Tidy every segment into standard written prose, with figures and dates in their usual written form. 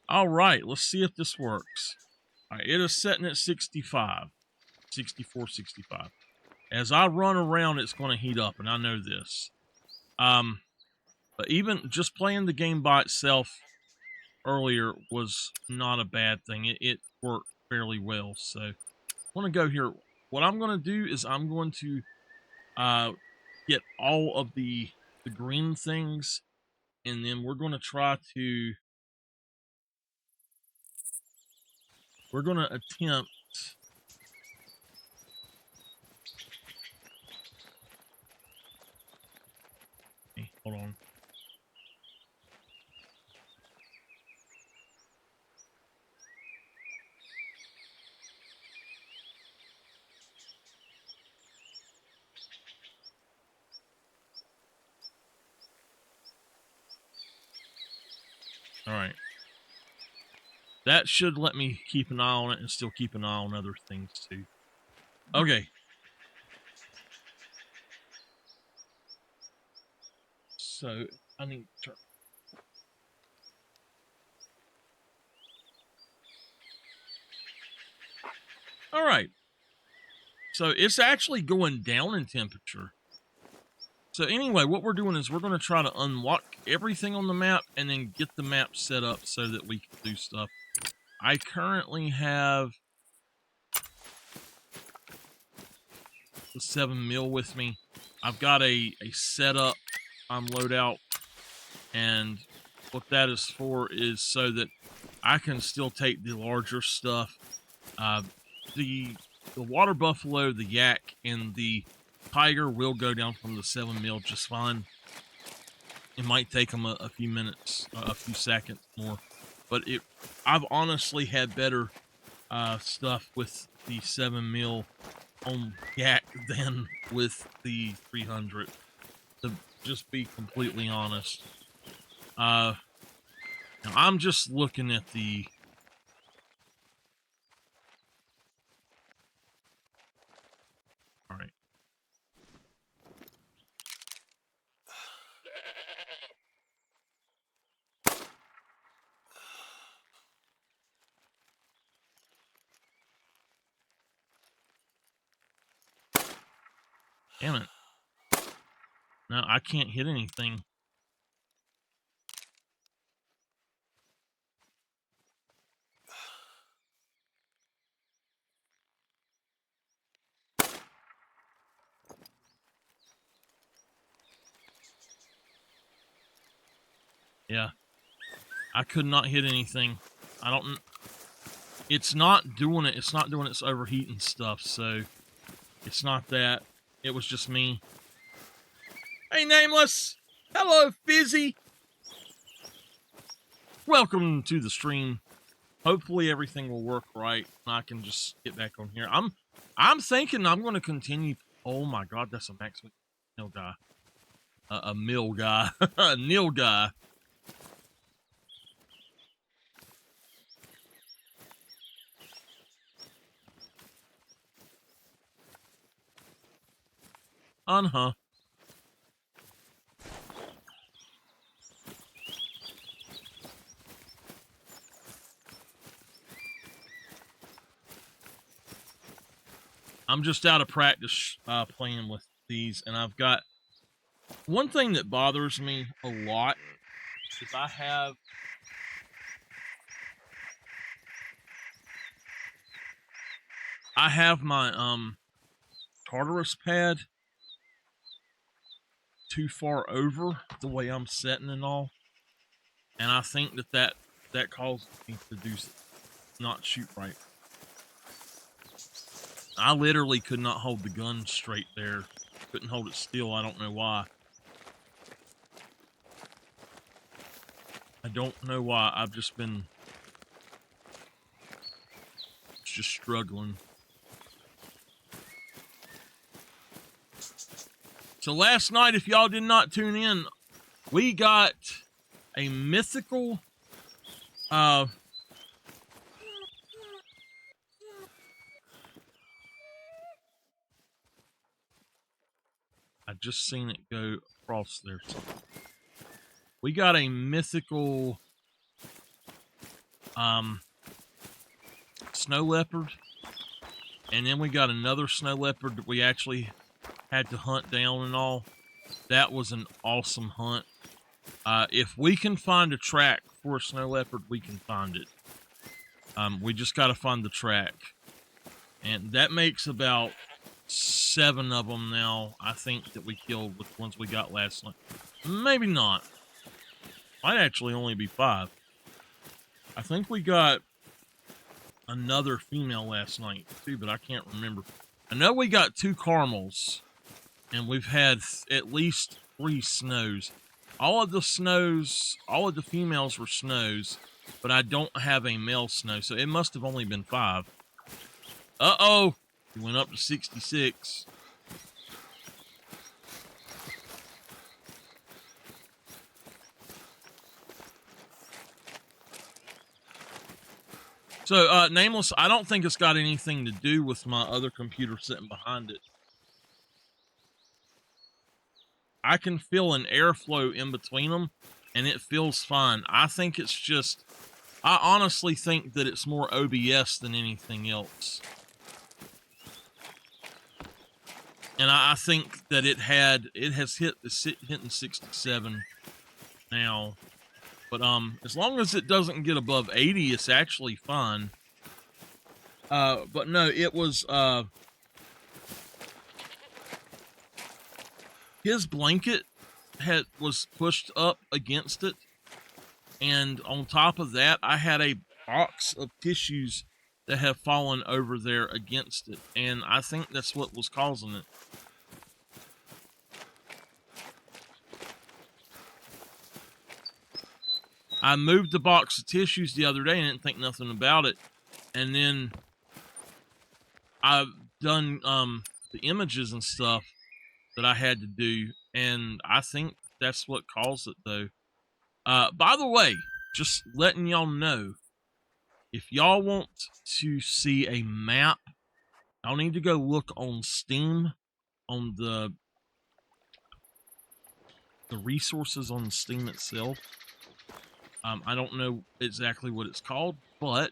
All right, let's see if this works. All right, it is setting at 65, 64, 65. As I run around, it's going to heat up, and I know this. But even just playing the game by itself earlier was not a bad thing. It worked fairly well. So I want to go here. What I'm going to do is I'm going to get all of the green things, and then we're going to try to attempt. Hey, hold on. All right. That should let me keep an eye on it and still keep an eye on other things too. Okay. So I need to turn. All right. So it's actually going down in temperature. So anyway, what we're doing is we're going to try to unlock everything on the map and then get the map set up so that we can do stuff. I currently have the 7mm with me. I've got a setup loadout, and what that is for is so that I can still take the larger stuff. The water buffalo, the yak, and the tiger will go down from the 7mm just fine. It might take them a few minutes, a few seconds more, but I've honestly had better stuff with the 7mm on yak than with the 300, to just be completely honest. Now I'm just looking at the all right. Damn it. No, I can't hit anything. Yeah. I could not hit anything. I don't... It's not doing it. It's not doing its overheating stuff, so... It's not that. It was just me. Hey, Nameless! Hello, Fizzy! Welcome to the stream. Hopefully everything will work right, and I can just get back on here. I'm thinking I'm going to continue... Oh my god, that's a Max Mill guy. A mill guy. A nil guy. Uh-huh. I'm just out of practice playing with these, and I've got... One thing that bothers me a lot is I have my Tartarus pad too far over the way I'm setting and all, and I think that causes me to not shoot right. I literally could not hold the gun straight there. Couldn't hold it still. I don't know why. I don't know why. I've just been struggling. So last night, if y'all did not tune in, we got a mythical I just seen it go across there. We got a mythical snow leopard, and then we got another snow leopard that we actually had to hunt down and all. That was an awesome hunt. If we can find a track for a snow leopard, we can find it. We just got to find the track. And that makes about 7 of them now, I think, that we killed with the ones we got last night. Maybe not. Might actually only be 5. I think we got another female last night, too, but I can't remember. I know we got 2 caramels, and we've had at least 3 snows. All of the females were snows, but I don't have a male snow, so it must have only been 5. Uh-oh! He went up to 66. So, Nameless, I don't think it's got anything to do with my other computer sitting behind it. I can feel an airflow in between them, and it feels fine. I think it's just... I honestly think that it's more OBS than anything else. And I think that it has hitting 67 now. But as long as it doesn't get above 80, it's actually fine. But no, it was his blanket was pushed up against it, and on top of that, I had a box of tissues that have fallen over there against it, and I think that's what was causing it. I moved the box of tissues the other day and didn't think nothing about it, and then I've done the images and stuff that I had to do, and I think that's what caused it, though. By the way, just letting y'all know, if y'all want to see a map, y'all need to go look on Steam, on the resources on Steam itself. I don't know exactly what it's called, but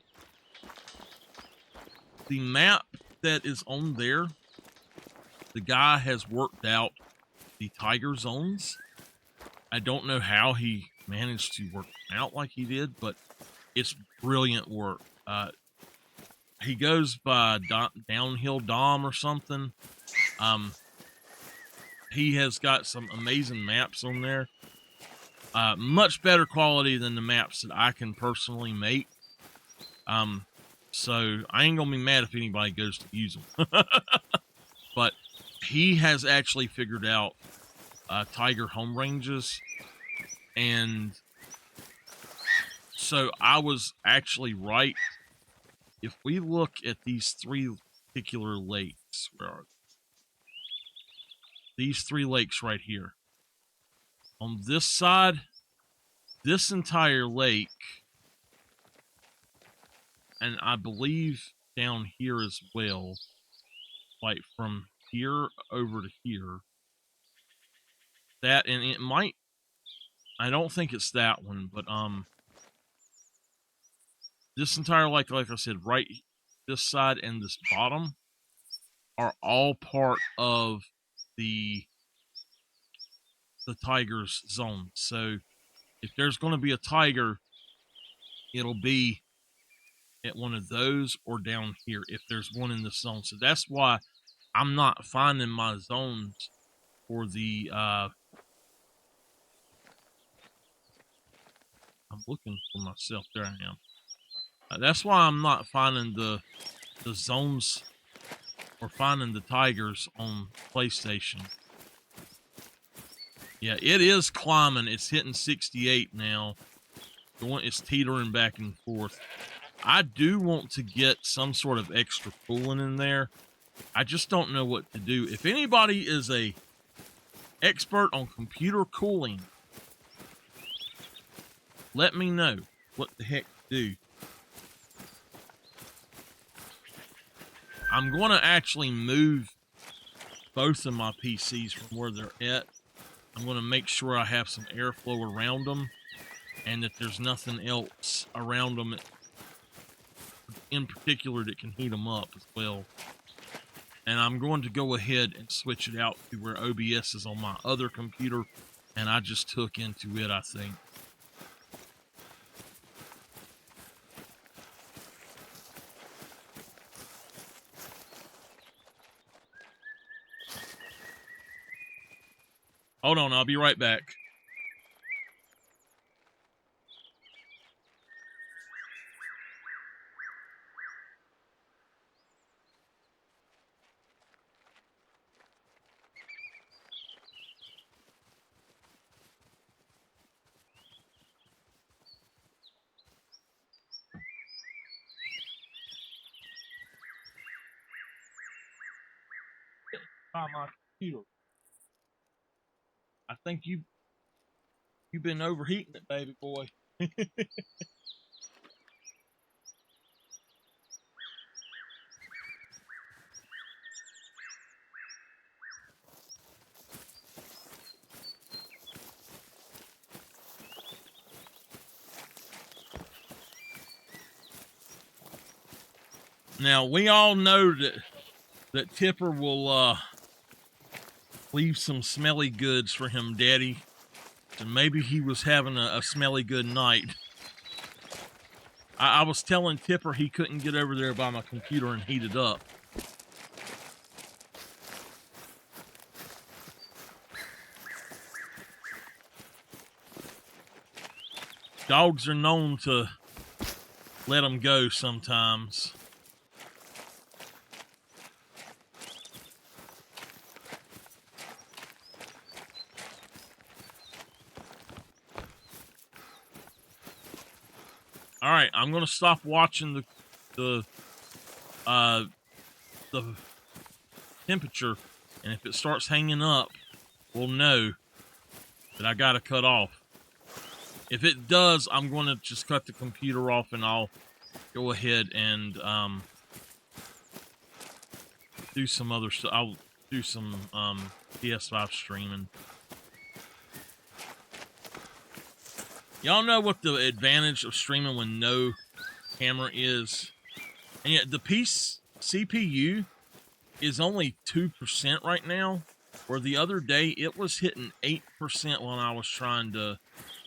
the map that is on there, the guy has worked out the tiger zones. I don't know how he managed to work out like he did, but it's brilliant work. He goes by Downhill Dom or something. He has got some amazing maps on there. Much better quality than the maps that I can personally make. So I ain't gonna be mad if anybody goes to use them. But he has actually figured out tiger home ranges, and so I was actually right. If we look at these 3 particular lakes, where are they? These 3 lakes right here. On this side, this entire lake, and I believe down here as well, like from here over to here, that, and it might, I don't think it's that one, but this entire lake, like I said, right this side and this bottom are all part of the tiger's zone. So if there's going to be a tiger, it'll be at one of those or down here if there's one in the zone. So that's why I'm not finding my zones for the I'm looking for myself. There I am. That's why I'm not finding the zones or finding the tigers on PlayStation. Yeah, it is climbing. It's hitting 68 now. It's teetering back and forth. I do want to get some sort of extra cooling in there. I just don't know what to do. If anybody is a expert on computer cooling, let me know what the heck to do. I'm going to actually move both of my PCs from where they're at. I'm going to make sure I have some airflow around them and that there's nothing else around them in particular that can heat them up as well. And I'm going to go ahead and switch it out to where OBS is on my other computer, and I just took into it, I think. Hold on, I'll be right back. My computer. I think you've been overheating it, baby boy. Now we all know that Tipper will leave some smelly goods for him, Daddy. And maybe he was having a smelly good night. I was telling Tipper he couldn't get over there by my computer and heat it up. Dogs are known to let them go sometimes. All right, I'm gonna stop watching the temperature, and if it starts hanging up, we'll know that I gotta cut off. If it does, I'm gonna just cut the computer off, and I'll go ahead and do some other stuff. I'll do some PS5 streaming. Y'all know what the advantage of streaming when no camera is? And yet the CPU is only 2% right now, where the other day it was hitting 8% when I was trying to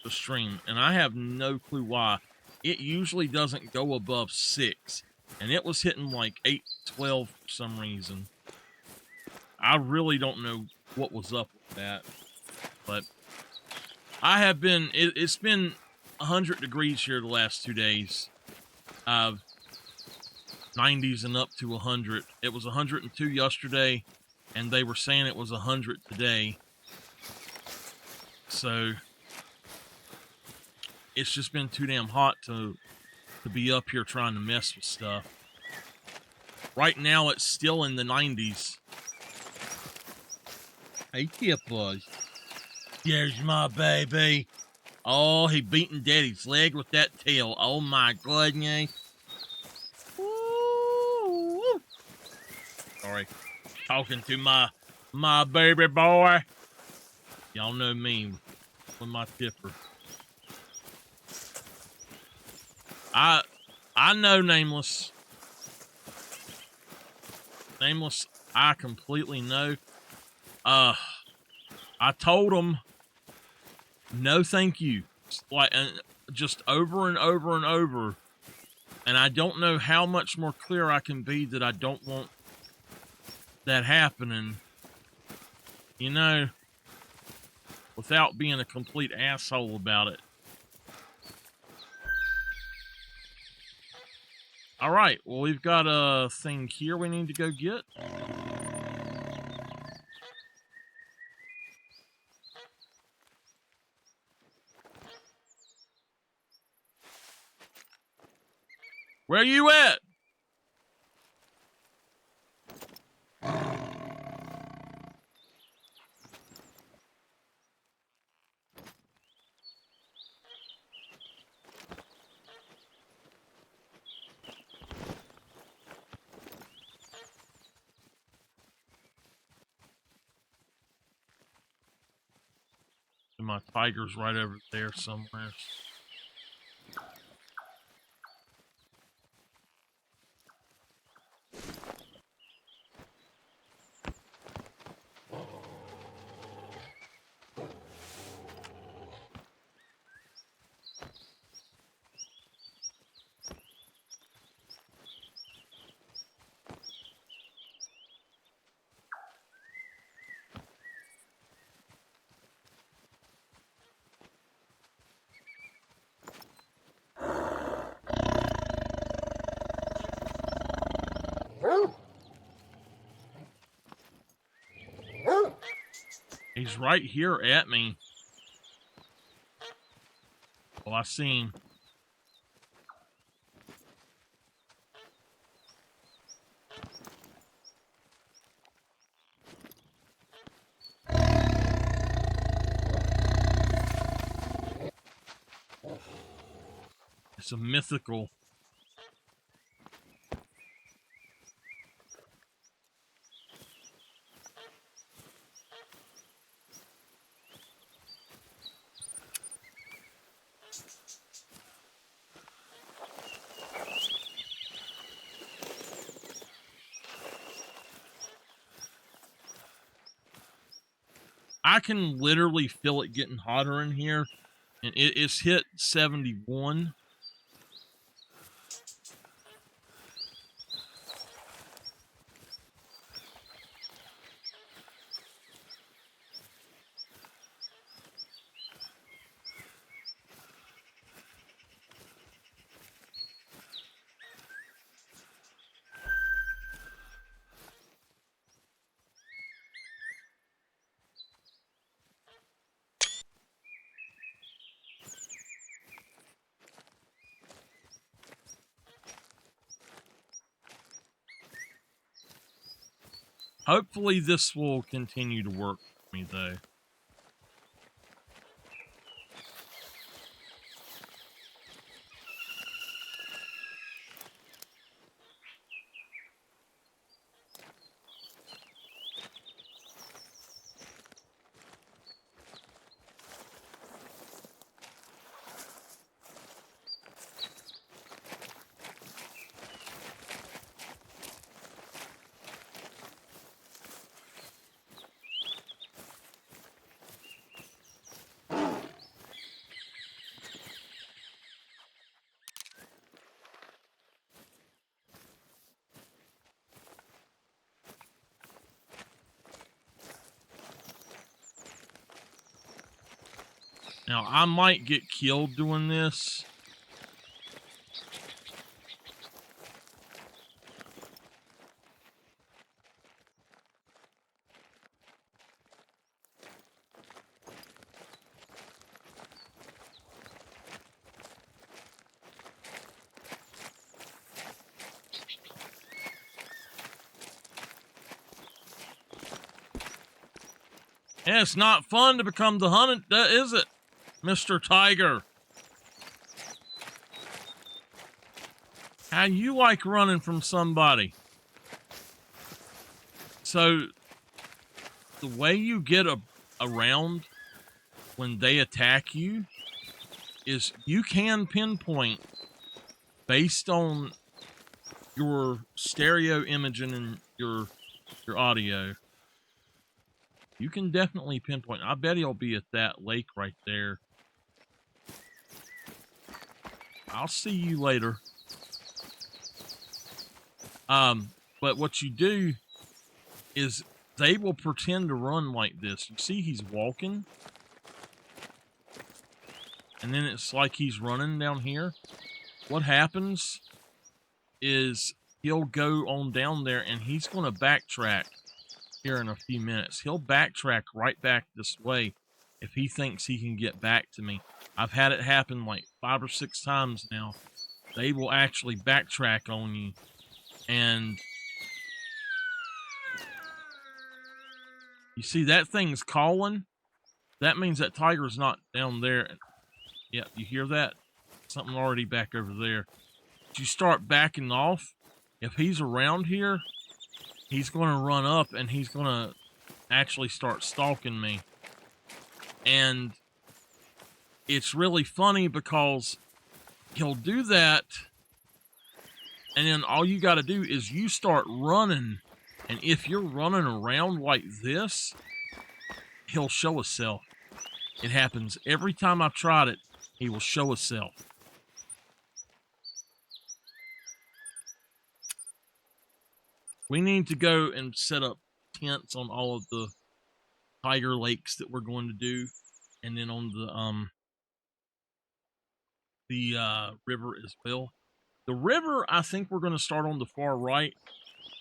stream, and I have no clue why. It usually doesn't go above 6, and it was hitting like 8, 12 for some reason. I really don't know what was up with that, but I have been, it's been 100 degrees here the last 2 days. 90s and up to 100. It was 102 yesterday, and they were saying it was 100 today. So it's just been too damn hot to be up here trying to mess with stuff. Right now, it's still in the 90s. Hey, Kippa. There's my baby. Oh, he beating Daddy's leg with that tail. Oh, my goodness. Woo. Sorry. Talking to my baby boy. Y'all know me with my Tipper. I know Nameless. Nameless, I completely know. I told him no thank you. Like, just over and over and over. And I don't know how much more clear I can be that I don't want that happening. You know, without being a complete asshole about it. All right, well, we've got a thing here we need to go get. Where you at? And my tiger's right over there somewhere. He's right here at me. Well, I see him. It's a mythical. I can literally feel it getting hotter in here, and it's hit 71. Hopefully this will continue to work for me, though. Now, I might get killed doing this. Yeah, it's not fun to become the hunted, is it, Mr. Tiger? How you like running from somebody? So, the way you get around when they attack you is you can pinpoint based on your stereo imaging and your audio. You can definitely pinpoint. I bet he'll be at that lake right there. I'll see you later. But what you do is they will pretend to run like this. You see he's walking. And then it's like he's running down here. What happens is he'll go on down there and he's going to backtrack here in a few minutes. He'll backtrack right back this way if he thinks he can get back to me. I've had it happen like 5 or 6 times now. They will actually backtrack on you. And you see that thing's calling? That means that tiger's not down there. Yeah, you hear that? Something already back over there. But you start backing off. If he's around here, he's going to run up and he's going to actually start stalking me. And it's really funny because he'll do that, and then all you got to do is you start running. And if you're running around like this, he'll show himself. It happens every time I've tried it. He will show himself. We need to go and set up tents on all of the tiger lakes that we're going to do, and then on the river as well. The river, I think we're going to start on the far right,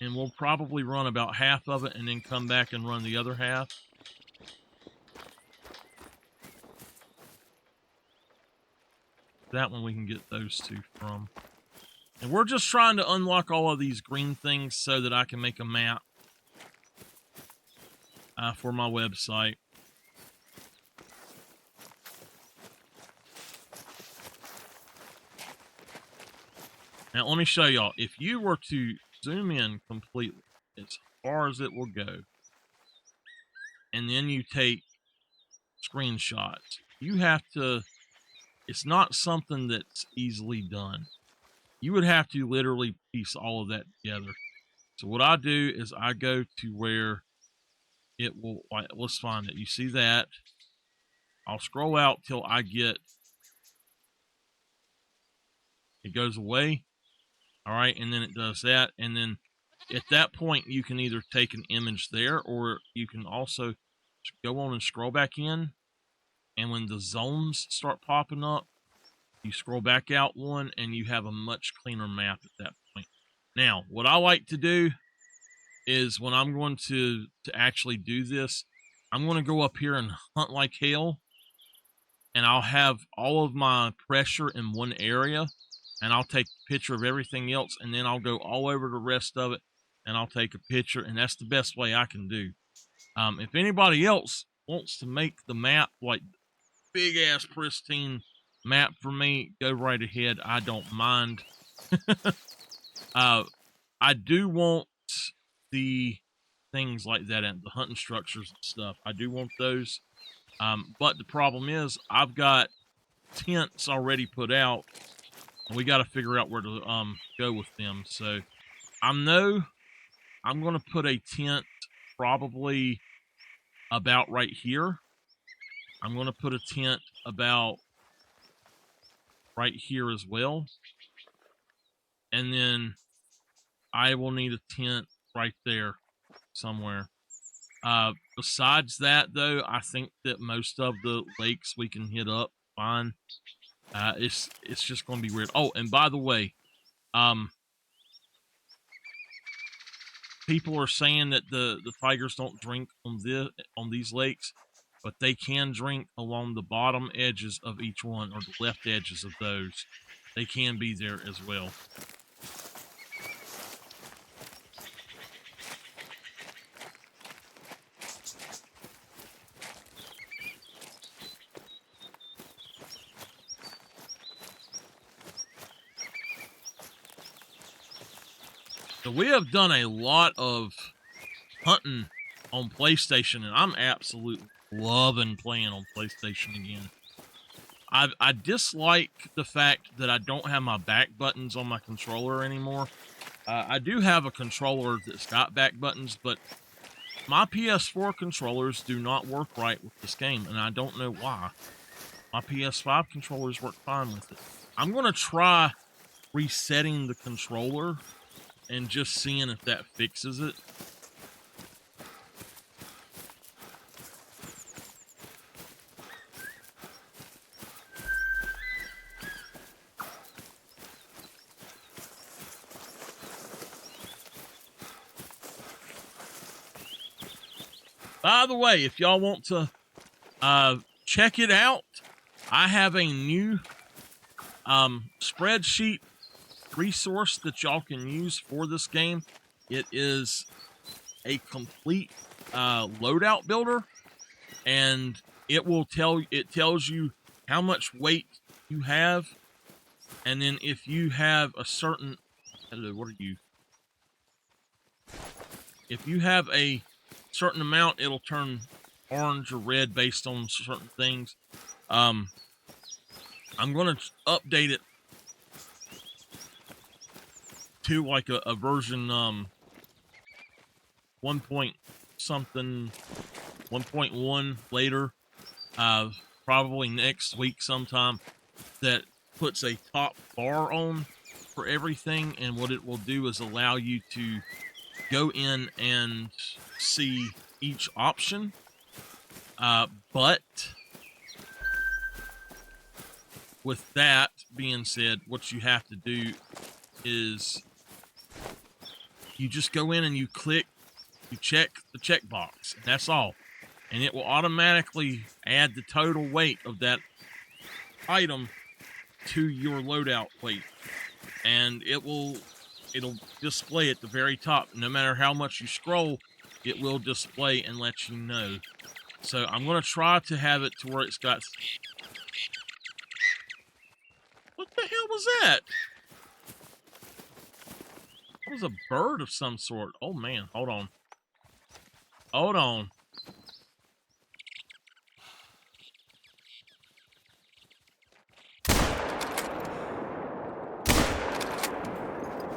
and we'll probably run about half of it and then come back and run the other half. That one we can get those two from. And we're just trying to unlock all of these green things so that I can make a map for my website. Now, let me show y'all. If you were to zoom in completely, as far as it will go, and then you take screenshots, you have to, it's not something that's easily done. You would have to literally piece all of that together. So what I do is I go to where it will, like, let's find it. You see that? I'll scroll out till I get, it goes away. All right, and then it does that. And then at that point, you can either take an image there, or you can also go on and scroll back in. And when the zones start popping up, you scroll back out one, and you have a much cleaner map at that point. Now, what I like to do is when I'm going to actually do this, I'm going to go up here and hunt like hell, and I'll have all of my pressure in one area, and I'll take a picture of everything else, and then I'll go all over the rest of it, and I'll take a picture, and that's the best way I can do. If anybody else wants to make the map like big ass pristine map for me, go right ahead. I don't mind. I do want the things like that and the hunting structures and stuff. I do want those. But the problem is I've got tents already put out, and we got to figure out where to go with them. So I'm going to put a tent probably about right here. I'm going to put a tent about right here as well. And then I will need a tent right there somewhere. Besides that, though, I think that most of the lakes we can hit up fine. It's just going to be weird. Oh, and by the way, people are saying that the tigers don't drink on these lakes, but they can drink along the bottom edges of each one, or the left edges of those. They can be there as well. So we have done a lot of hunting on PlayStation, and I'm absolutely loving playing on PlayStation again. I dislike the fact that I don't have my back buttons on my controller anymore. I do have a controller that's got back buttons, but my PS4 controllers do not work right with this game, and I don't know why. My PS5 controllers work fine with it. I'm going to try resetting the controller and just seeing if that fixes it. By the way, if y'all want to check it out, I have a new spreadsheet resource that y'all can use for this game. It is a complete loadout builder, and it tells you how much weight you have, and then if you have a certain, if you have a certain amount, it'll turn orange or red based on certain things. I'm going to update it to like a version 1 point something, 1.1 later, probably next week sometime, that puts a top bar on for everything, and what it will do is allow you to go in and see each option. But with that being said, what you have to do is you just go in and you check the checkbox. That's all. And it will automatically add the total weight of that item to your loadout plate, and it'll display at the very top. No matter how much you scroll, it will display and let you know. So I'm going to try to have it to where it's got... What the hell was that? It was a bird of some sort. Oh, man. Hold on. Hold on.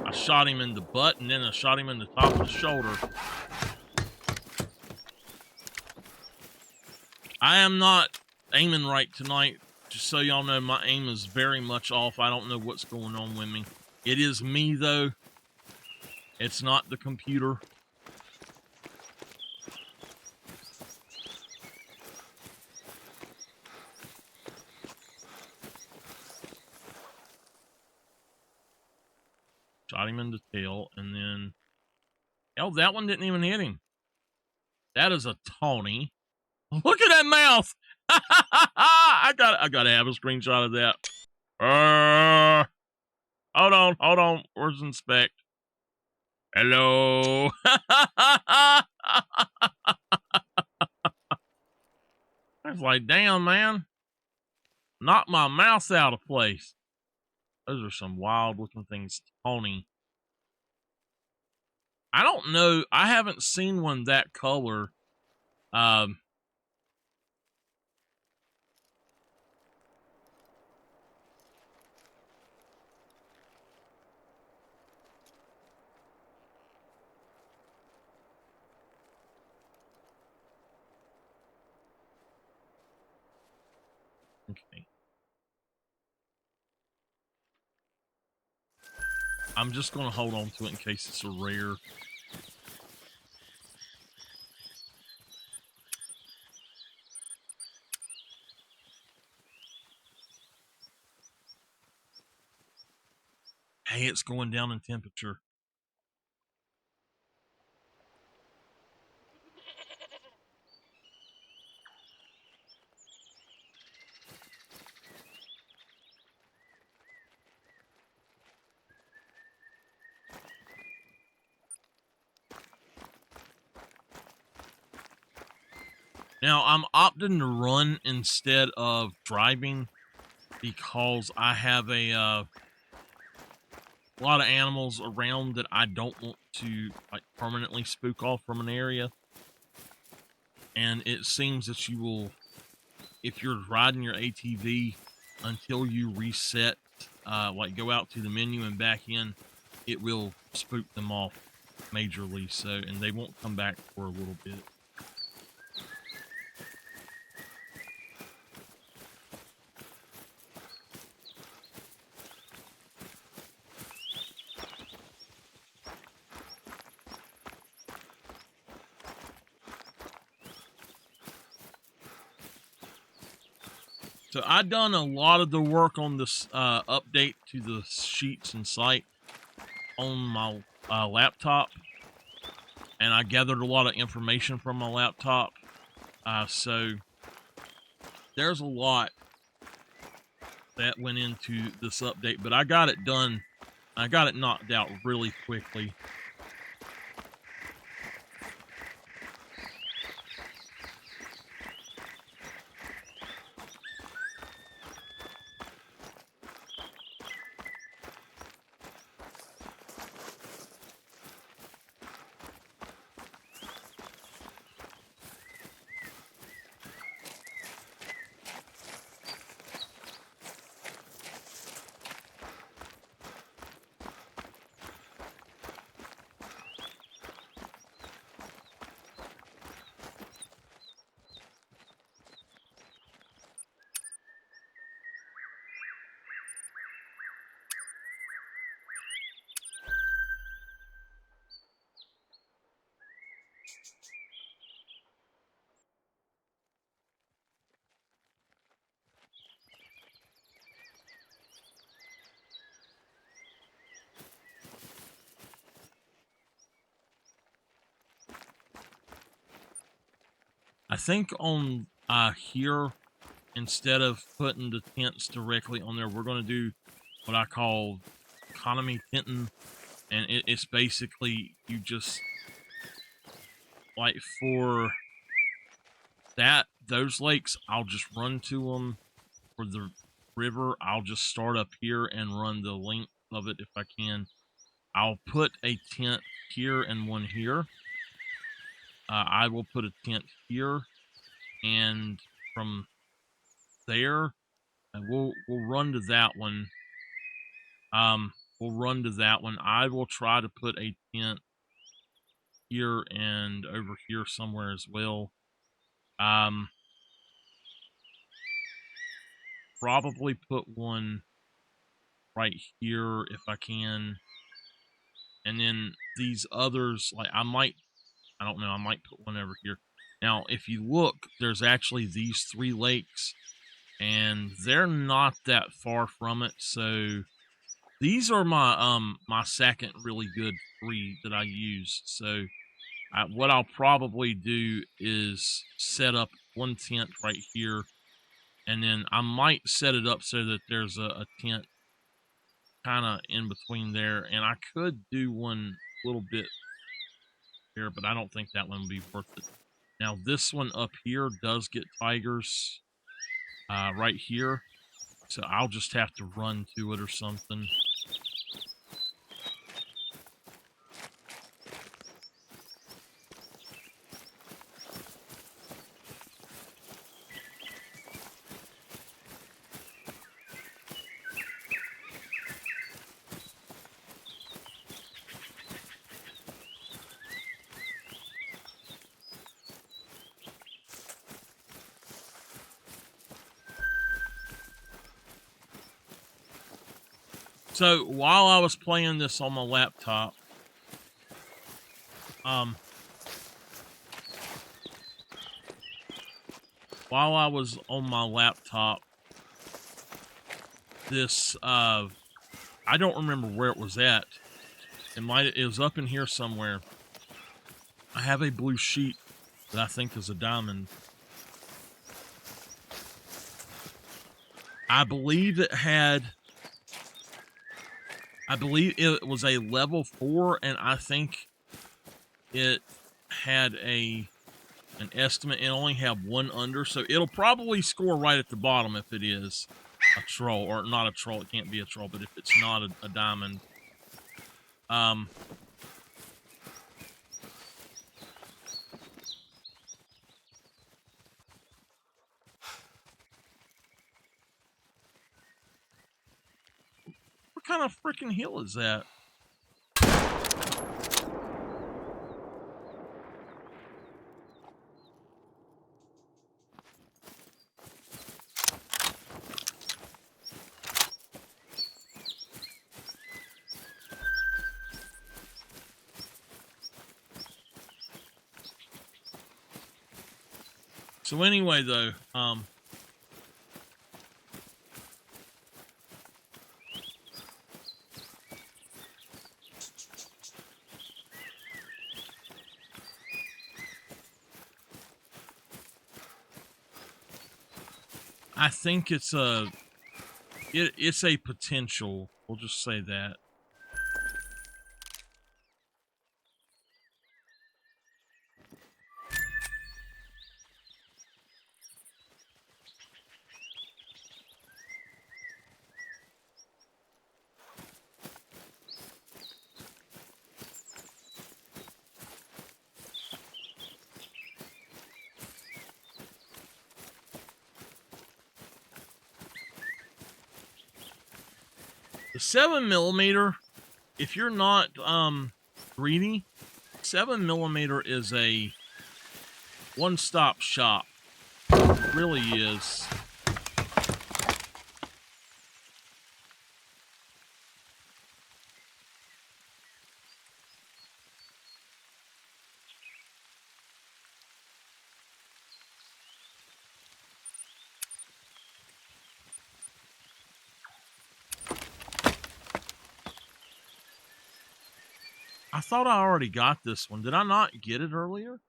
I shot him in the butt, and then I shot him in the top of the shoulder. I am not aiming right tonight. Just so y'all know, my aim is very much off. I don't know what's going on with me. It is me, though. It's not the computer. Shot him in the tail, and then... Oh, that one didn't even hit him. That is a Tawny. Look at that mouth! I gotta have a screenshot of that. Hold on. Where's inspect? Hello. I was like, damn, man. Knock my mouse out of place. Those are some wild looking things. Tawny. I don't know. I haven't seen one that color. Okay. I'm just going to hold on to it in case it's a rare. Hey, it's going down in temperature. Now, I'm opting to run instead of driving because I have a lot of animals around that I don't want to like permanently spook off from an area. And it seems that you will, if you're riding your ATV until you reset, like go out to the menu and back in, it will spook them off majorly. So, and they won't come back for a little bit. So I done a lot of the work on this update to the sheets and site on my laptop, and I gathered a lot of information from my laptop. So there's a lot that went into this update, but I got it done. I got it knocked out really quickly. I think on here instead of putting the tents directly on there, we're going to do what I call economy tenting. And it's basically, you just, like, for those lakes, I'll just run to them. For the river, I'll just start up here and run the length of it if I can. I'll put a tent here and one here. I will put a tent here, and from there, we'll run to that one. We'll run to that one. I will try to put a tent here and over here somewhere as well. Probably put one right here if I can. And then these others, like, I don't know, I might put one over here. Now, if you look, there's actually these 3 lakes, and they're not that far from it. So these are my second really good 3 that I use. So what I'll probably do is set up one tent right here, and then I might set it up so that there's a tent kind of in between there, and I could do one a little bit here, but I don't think that one would be worth it. Now, this one up here does get tigers right here, so I'll just have to run to it or something. So while I was playing this on my laptop, while I was on my laptop, this I don't remember where it was at. It was up in here somewhere. I have a blue sheet that I think is a diamond. I believe it was a level 4, and I think it had an estimate. It only had 1 under, so it'll probably score right at the bottom if it is a troll, or not a troll. It can't be a troll, but if it's not a diamond. What kind of freaking hill is that? So anyway, though, I think it's a potential. We'll just say that. The 7mm, if you're not greedy, 7mm is a one-stop shop. It really is. I thought I already got this one. Did I not get it earlier?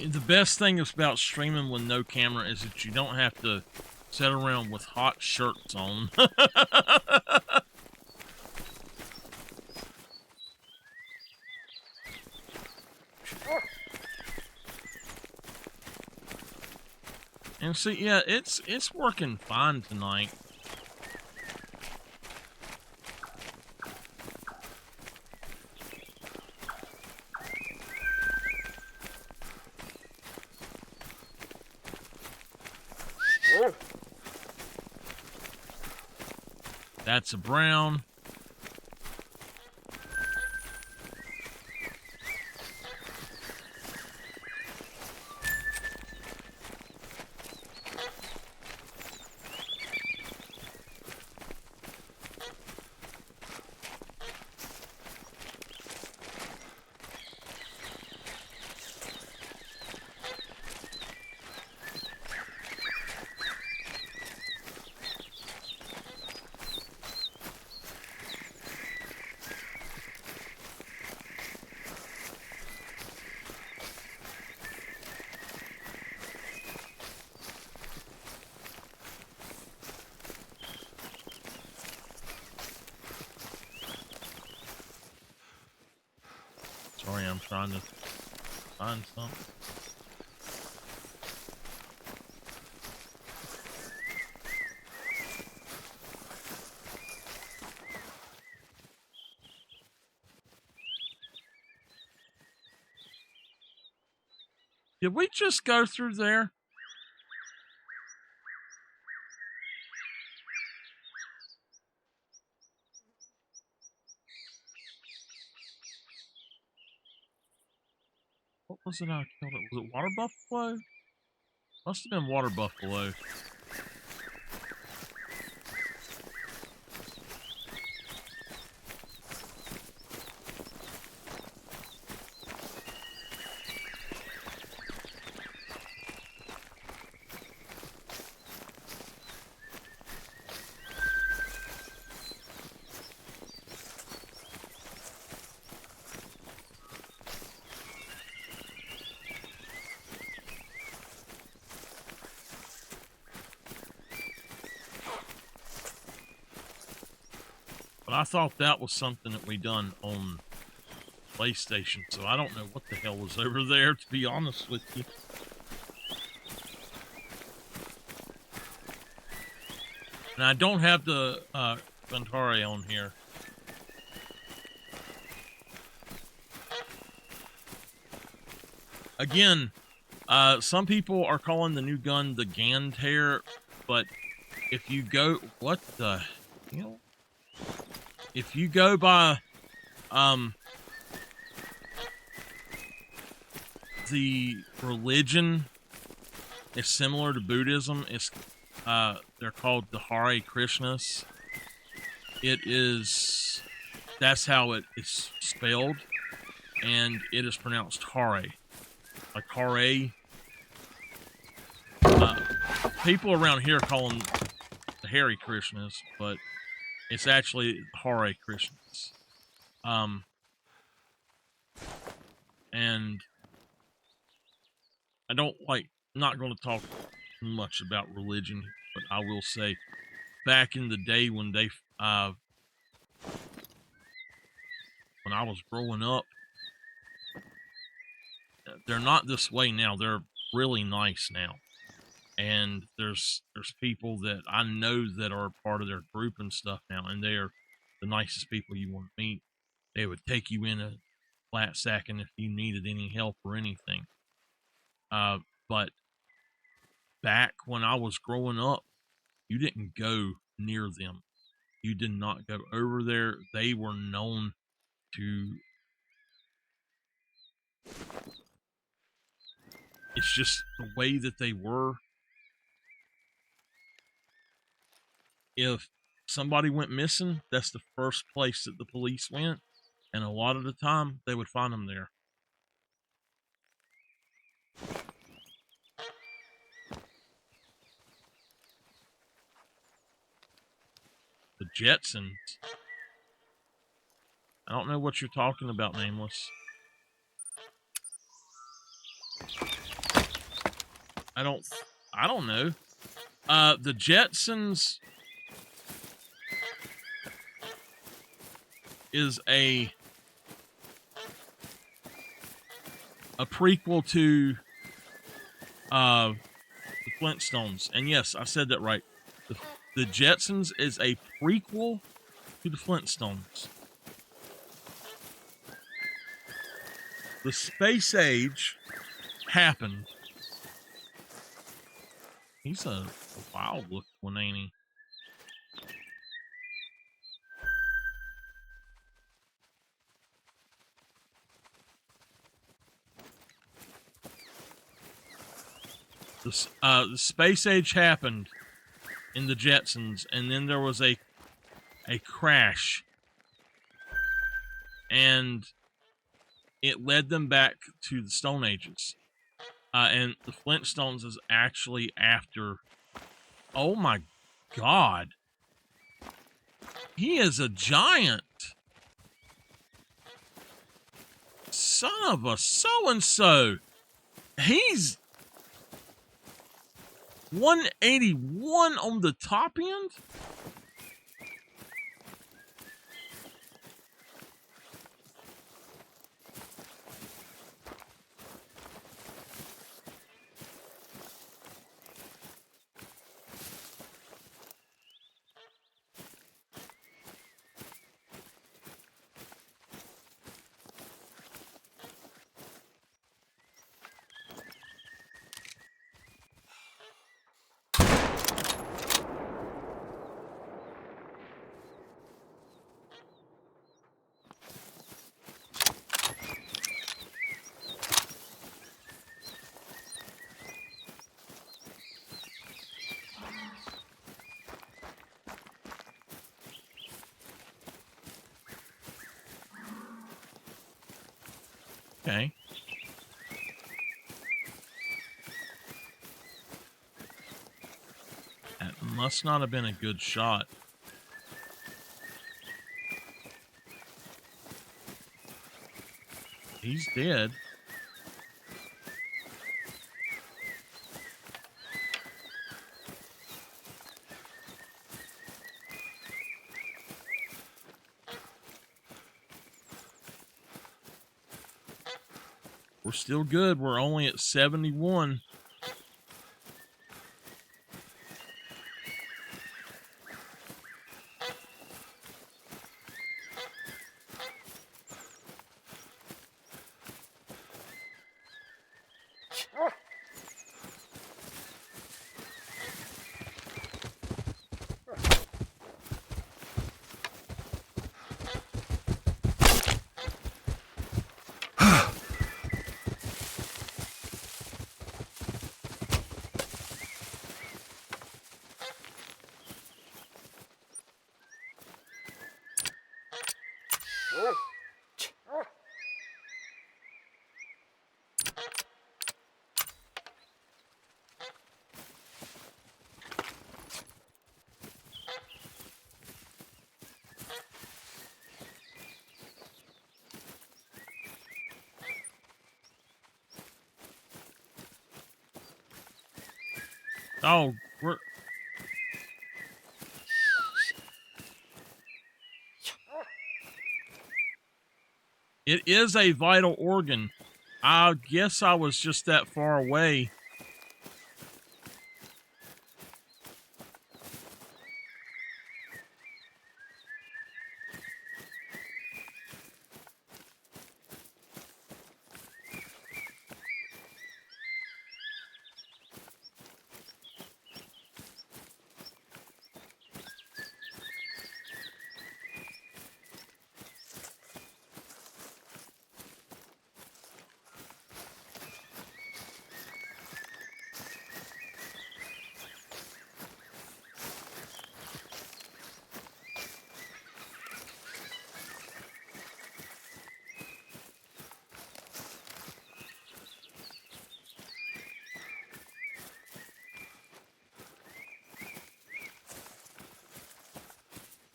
The best thing about streaming with no camera is that you don't have to sit around with hot shirts on. And see, yeah, it's working fine tonight. That's a brown. Sorry, I'm trying to find something. Did we just go through there? What was it I killed it? Was it water buffalo? Must have been water buffalo. But I thought that was something that we done on PlayStation, so I don't know what the hell was over there, to be honest with you. And I don't have the Ventari on here. Again, some people are calling the new gun the Gantair, but if you go, what the hell? If you go by the religion is similar to Buddhism. It's they're called the Hare Krishnas. That's how it is spelled, and it is pronounced Hare, like Hare. People around here call them the Hare Krishnas, but it's actually Hare Krishnas. And I don't not going to talk much about religion, but I will say back in the day when when I was growing up, they're not this way now. They're really nice now. And there's people that I know that are part of their group and stuff now, and they are the nicest people you want to meet. They would take you in a flat sack, and if you needed any help or anything. But back when I was growing up, you didn't go near them. You did not go over there. They were known to. It's just the way that they were. If somebody went missing, that's the first place that the police went. And a lot of the time, they would find them there. The Jetsons. I don't know what you're talking about, Nameless. I don't know. The Jetsons is a prequel to the Flintstones. And yes, I said that right. The Jetsons is a prequel to the Flintstones. The space age happened. He's a wild looking one, ain't he? The space age happened in the Jetsons, and then there was a crash, and it led them back to the Stone Ages. And the Flintstones is actually after. Oh my God. He is a giant. Son of a so-and-so. He's 181 on the top end? Okay. That must not have been a good shot. He's dead. We're still good. We're only at 71. Oh, it is a vital organ. I guess I was just that far away.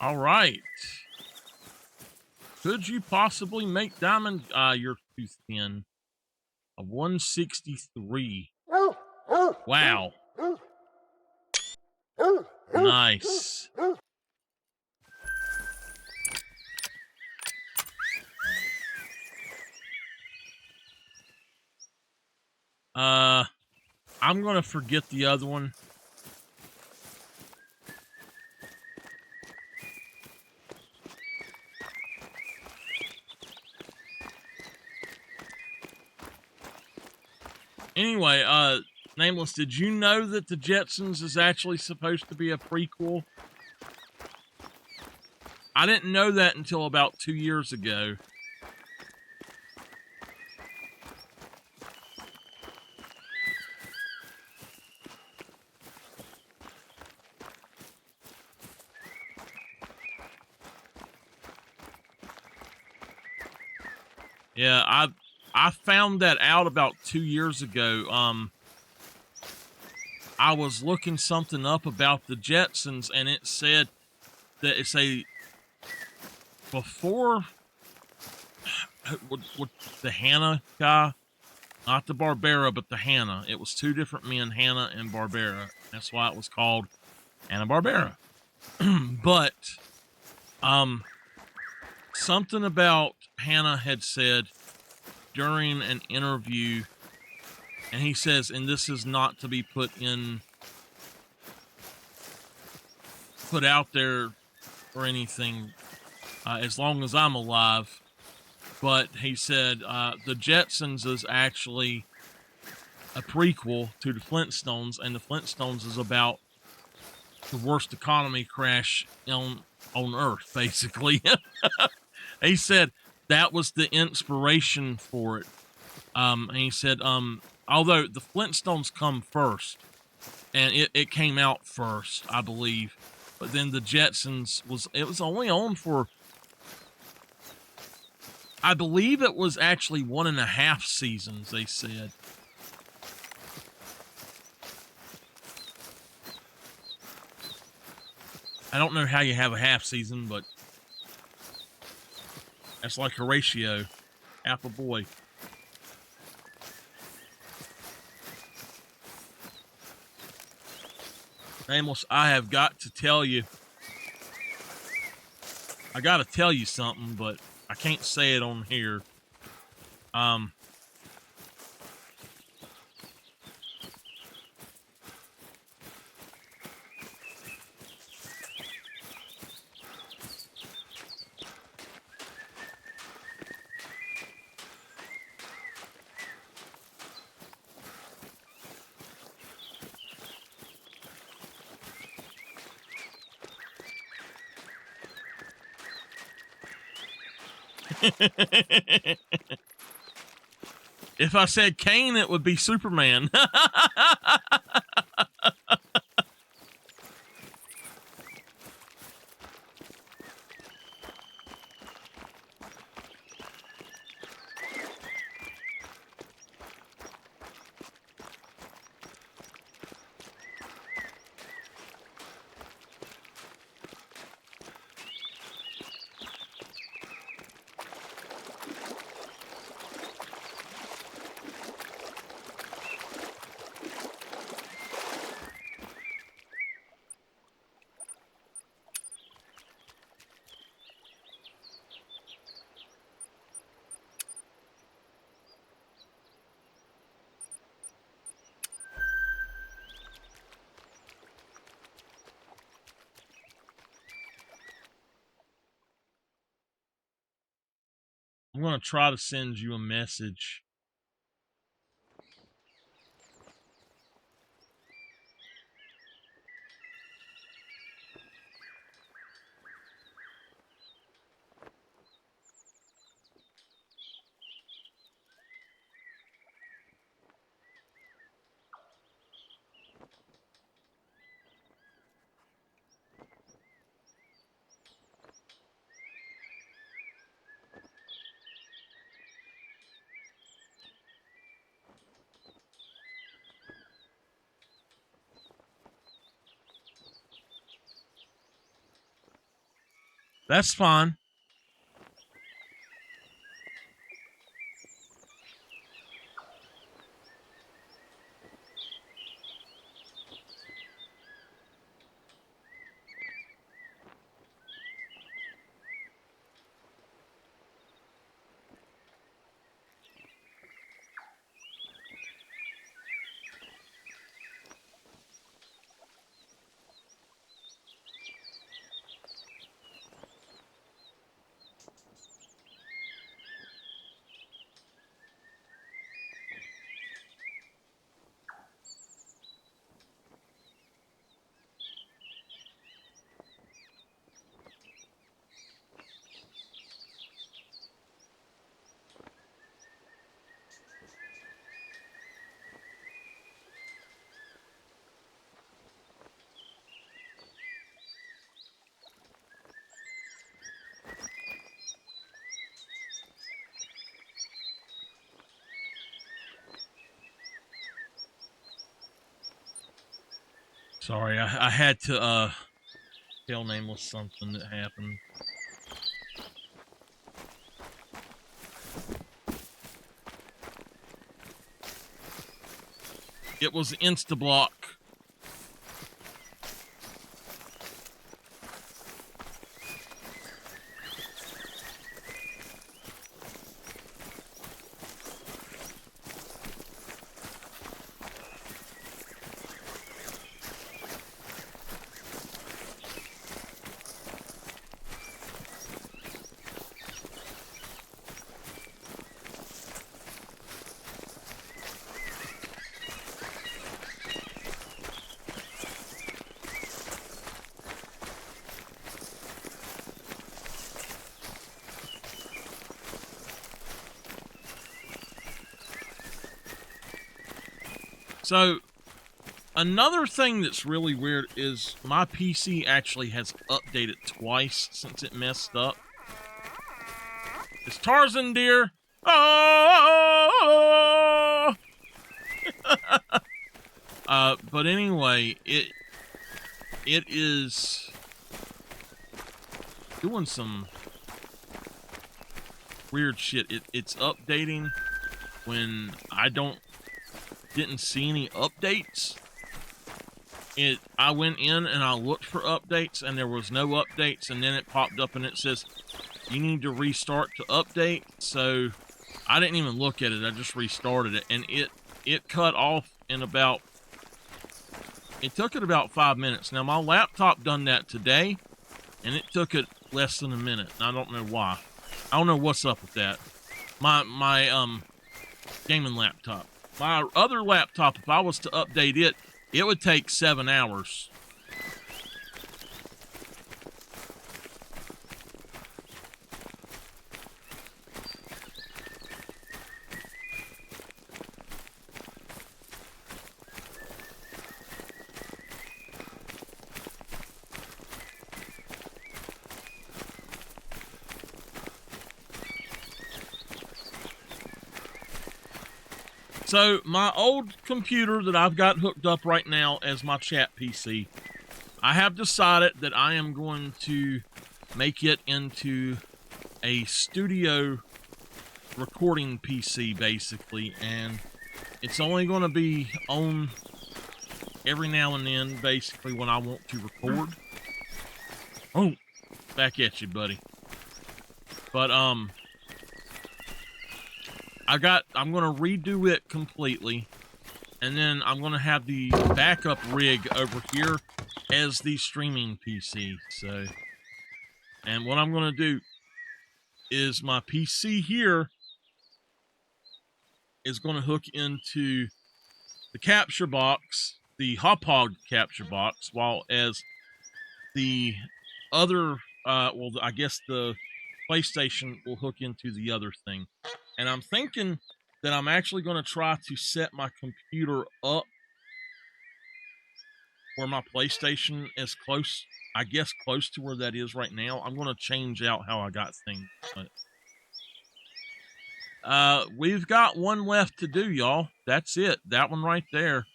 All right. Could you possibly make diamond your tooth in? A 163. Wow. Nice. I'm gonna forget the other one. Anyway, Nameless, did you know that the Jetsons is actually supposed to be a prequel? I didn't know that until about 2 years ago. Yeah, I found that out about 2 years ago. I was looking something up about the Jetsons, and it said that it's a before with the Hannah guy, not the Barbera, but the Hannah. It was two different men, Hannah and Barbera. That's why it was called Hanna-Barbera. But something about Hannah had said during an interview, and he says, and this is not to be put out there or anything, as long as I'm alive, but he said the Jetsons is actually a prequel to the Flintstones, and the Flintstones is about the worst economy crash on Earth, basically. He said that was the inspiration for it. And he said, although the Flintstones come first, and it came out first, I believe, but then the Jetsons was only on for, I believe it was actually 1.5 seasons, they said. I don't know how you have a half season, but that's like Horatio, half a boy. Amos, I have got to tell you. I got to tell you something, but I can't say it on here. If I said Kane, it would be Superman. I'm going to try to send you a message. That's fine. Sorry, I had to tell Nameless something that happened. It was Instablock. So, another thing that's really weird is my PC actually has updated twice since it messed up. It's Tarzan deer. Oh! But anyway, it is doing some weird shit. It's updating when I didn't see any updates. I went in and I looked for updates and there was no updates, and then it popped up and it says you need to restart to update. So I didn't even look at it. I just restarted it, and it cut off in it took it about 5 minutes. Now my laptop done that today and it took it less than a minute. And I don't know why. I don't know what's up with that. My gaming laptop. My other laptop, if I was to update it, it would take 7 hours. So my old computer that I've got hooked up right now as my chat PC, I have decided that I am going to make it into a studio recording PC basically, and it's only going to be on every now and then basically when I want to record. Oh, back at you, buddy. But I'm going to redo it completely, and then I'm going to have the backup rig over here as the streaming PC. So, and what I'm going to do is my PC here is going to hook into the capture box, the Hauppauge capture box, while as the other, well, I guess the PlayStation will hook into the other thing. And I'm thinking that I'm actually going to try to set my computer up where my PlayStation is close, I guess close to where that is right now. I'm going to change out how I got things. But we've got one left to do, y'all. That's it. That one right there.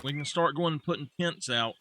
We can start going and putting tents out.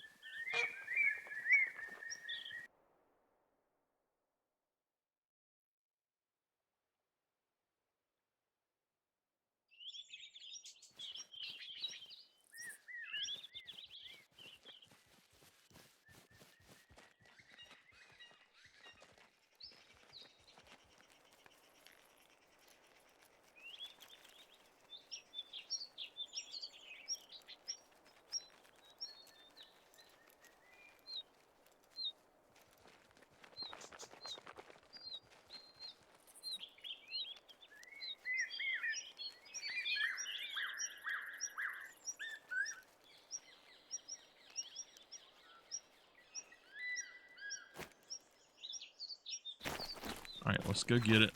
All right, let's go get it.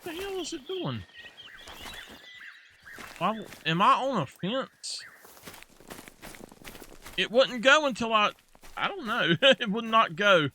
What the hell is it doing? Am I on a fence? It wouldn't go until I I don't know. It would not go.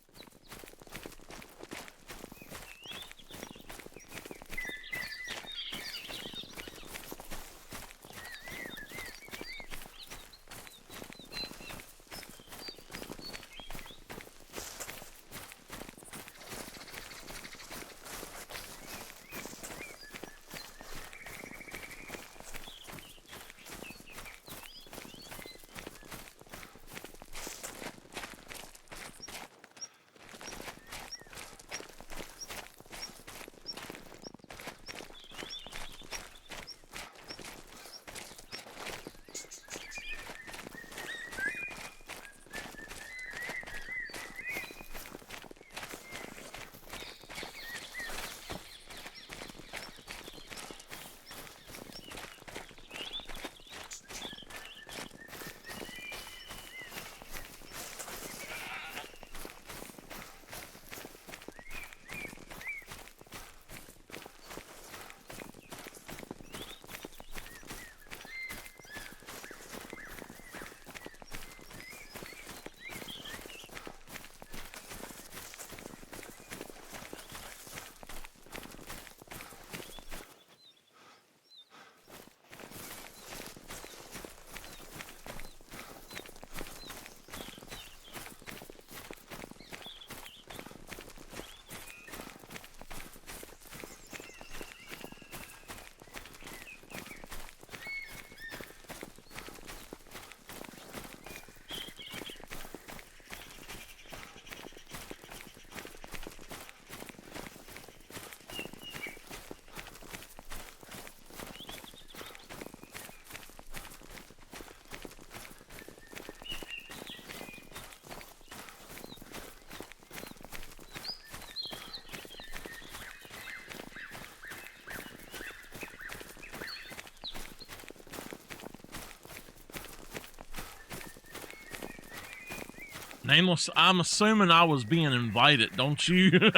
Nameless, I'm assuming I was being invited, don't you?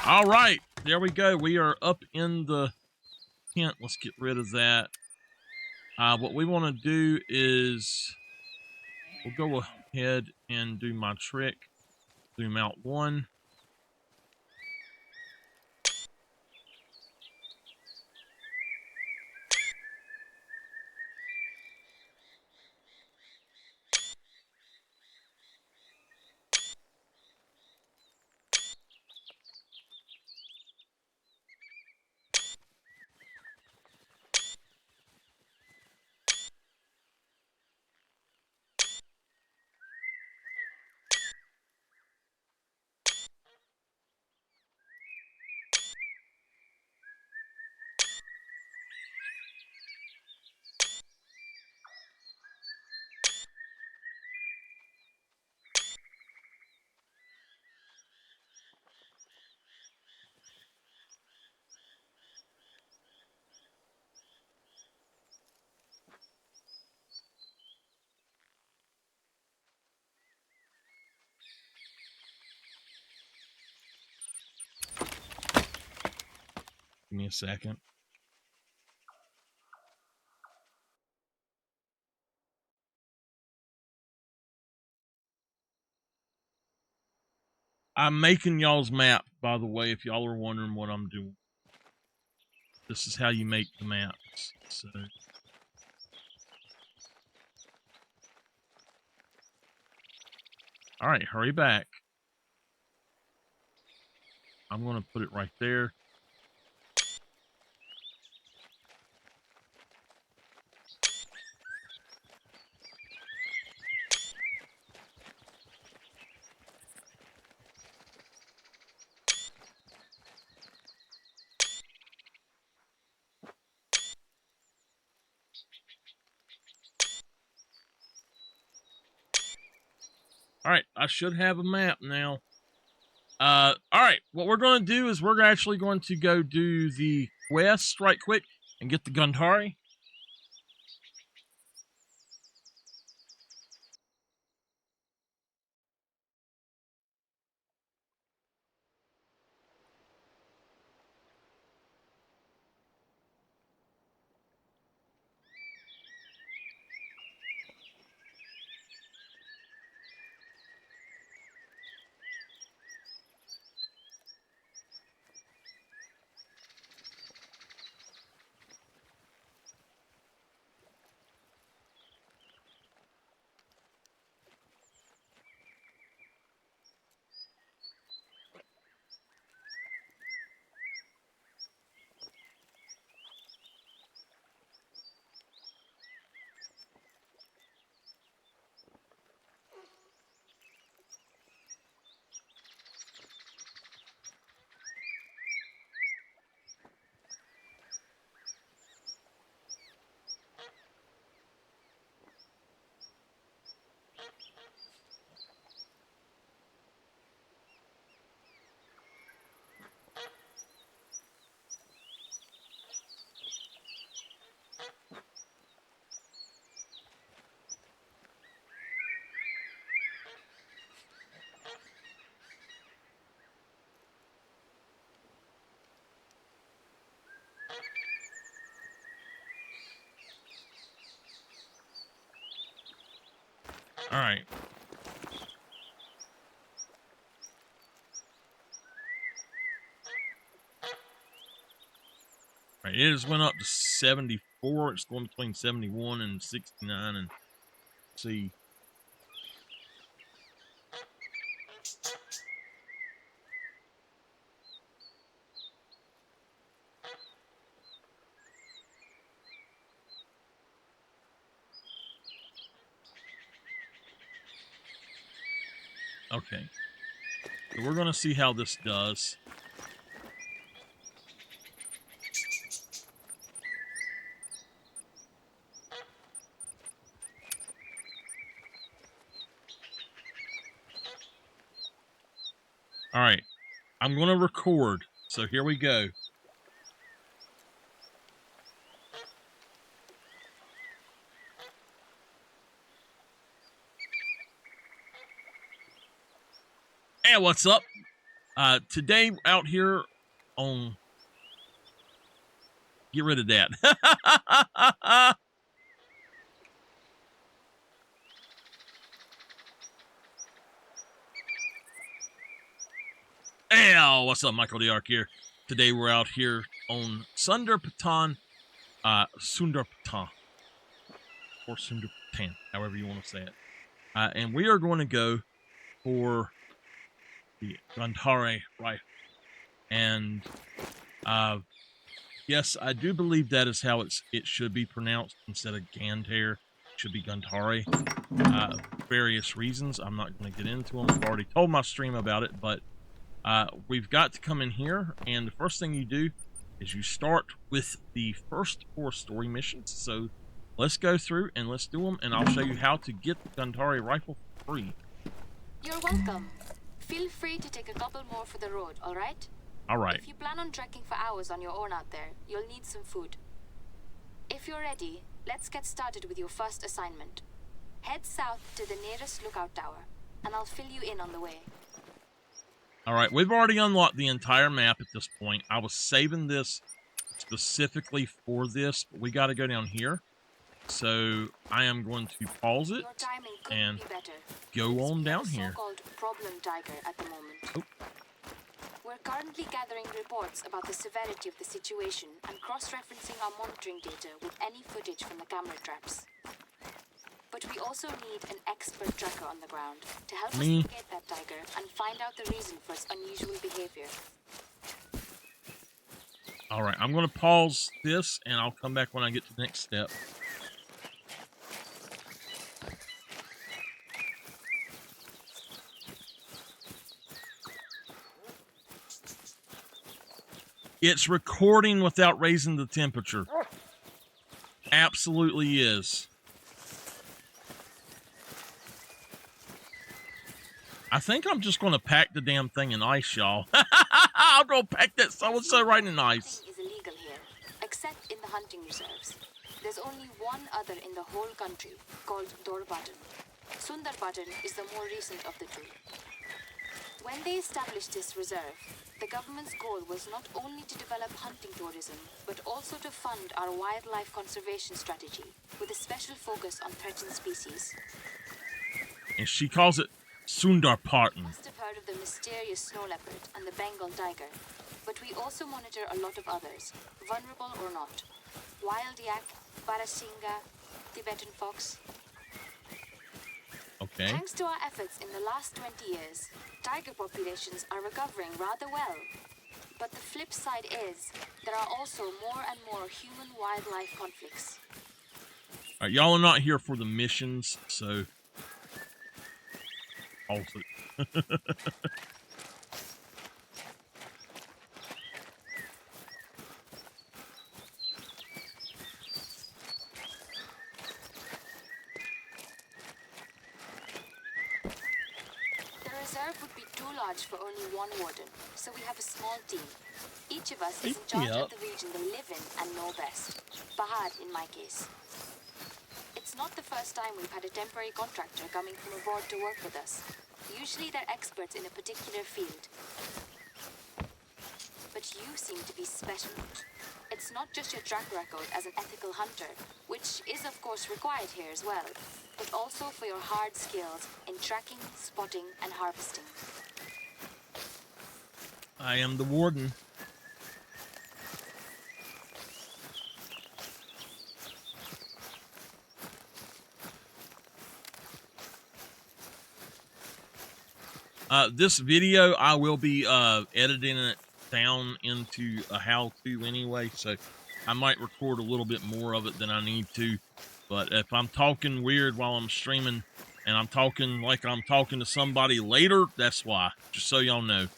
All right, there we go. We are up in the tent. Let's get rid of that. What we want to do is we'll go ahead and do my trick. Zoom out one. Give me a second. I'm making y'all's map, by the way, if y'all are wondering what I'm doing. This is how you make the maps. So, all right, hurry back. I'm going to put it right there. All right, I should have a map now. All right, what we're going to do is we're actually going to go do the quest right quick and get the Gundhari. All right. All right, it has went up to 74. It's going between 71 and 69, and see. Okay. So we're going to see how this does. All right. I'm going to record. So here we go. Hey, what's up? Today out here on... Get rid of that. Hey, what's up? MichaelTheArch here. Today we're out here on Sundarpatan, Sundarpatan, or Sundarpatan, however you want to say it. And we are going to go for the Gandhari rifle. And yes, I do believe that is how it should be pronounced instead of Gandhar. It should be Gandhari. Various reasons. I'm not going to get into them. I've already told my stream about it, but we've got to come in here, and the first thing you do is you start with the first 4 story missions. So let's go through and let's do them, and I'll show you how to get the Gandhari rifle for free. You're welcome. Feel free to take a couple more for the road, all right? All right. If you plan on trekking for hours on your own out there, you'll need some food. If you're ready, let's get started with your first assignment. Head south to the nearest lookout tower, and I'll fill you in on the way. All right, we've already unlocked the entire map at this point. I was saving this specifically for this, but we got to go down here. So I am going to pause it and go on down here. So-called problem tiger at the moment. Oh. We're currently gathering reports about the severity of the situation and cross-referencing our monitoring data with any footage from the camera traps. But we also need an expert tracker on the ground to help us locate that tiger and find out the reason for its unusual behavior. All right, I'm going to pause this, and I'll come back when I get to the next step. It's recording without raising the temperature. Absolutely is. I think I'm just gonna pack the damn thing in ice, y'all. I'm gonna pack that so-and-so right in ice. Hunting is illegal here, except in the hunting reserves. There's only one other in the whole country, called Dorbadan. Sundarbadan is the more recent of the two. When they established this reserve, the government's goal was not only to develop hunting tourism, but also to fund our wildlife conservation strategy, with a special focus on threatened species. And she calls it Sundarpartan. You must have heard of the mysterious snow leopard and the Bengal tiger, but we also monitor a lot of others, vulnerable or not. Wild yak, Barasinga, Tibetan fox. Okay. Thanks to our efforts in the last 20 years, tiger populations are recovering rather well. But the flip side is, there are also more and more human-wildlife conflicts. All right, y'all are not here for the missions, so... Also... The reserve would be too large for only one warden, so we have a small team. Each of us is in charge of the region they live in and know best. Bahad, in my case. It's not the first time we've had a temporary contractor coming from abroad to work with us. Usually they're experts in a particular field. But you seem to be special. It's not just your track record as an ethical hunter, which is of course required here as well, but also for your hard skills in tracking, spotting, and harvesting. I am the warden. This video, I will be editing it down into a how-to anyway, so I might record a little bit more of it than I need to. But if I'm talking weird while I'm streaming, and I'm talking like I'm talking to somebody later, that's why. Just so y'all know.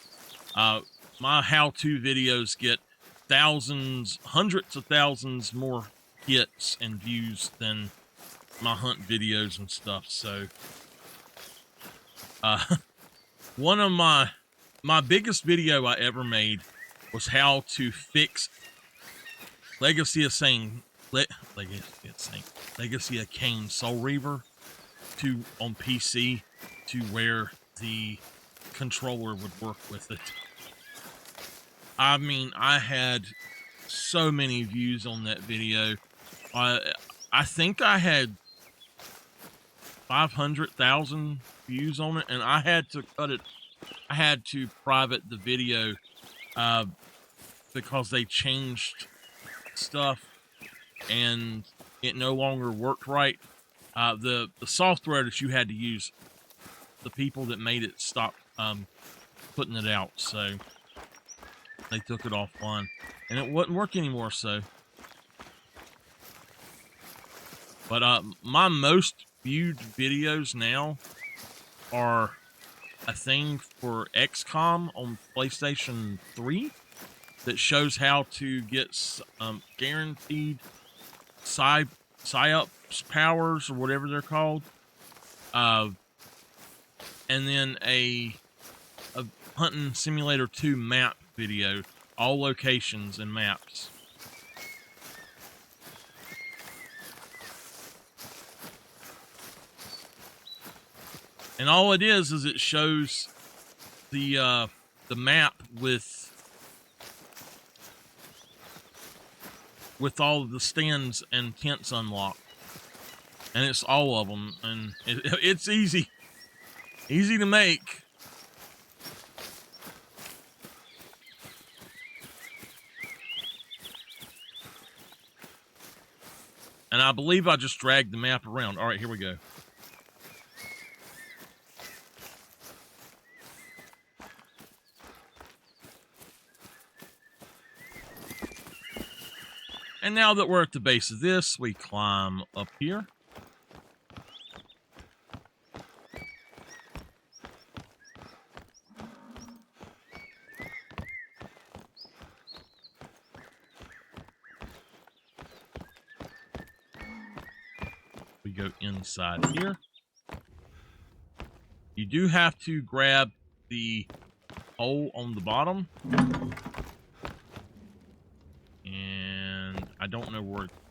My how-to videos get thousands, hundreds of thousands more hits and views than my hunt videos and stuff, so... one of my biggest video I ever made was how to fix Legacy of Kain Soul Reaver on PC to where the controller would work with it. I mean, I had so many views on that video. I think I had 500,000 views on it, and I had to cut it. I had to private the video because they changed stuff and it no longer worked right. The software that you had to use, the people that made it stopped putting it out, so they took it offline, and it wouldn't work anymore. So, but my most viewed videos now are a thing for XCOM on PlayStation 3 that shows how to get guaranteed PSYOPs powers or whatever they're called, and then a Hunting Simulator 2 map video, all locations and maps. And all it is it shows the map with all of the stands and tents unlocked, and it's all of them, and it's easy to make. And I believe I just dragged the map around. All right, here we go. And now that we're at the base of this, we climb up here. We go inside here. You do have to grab the hole on the bottom. And I don't know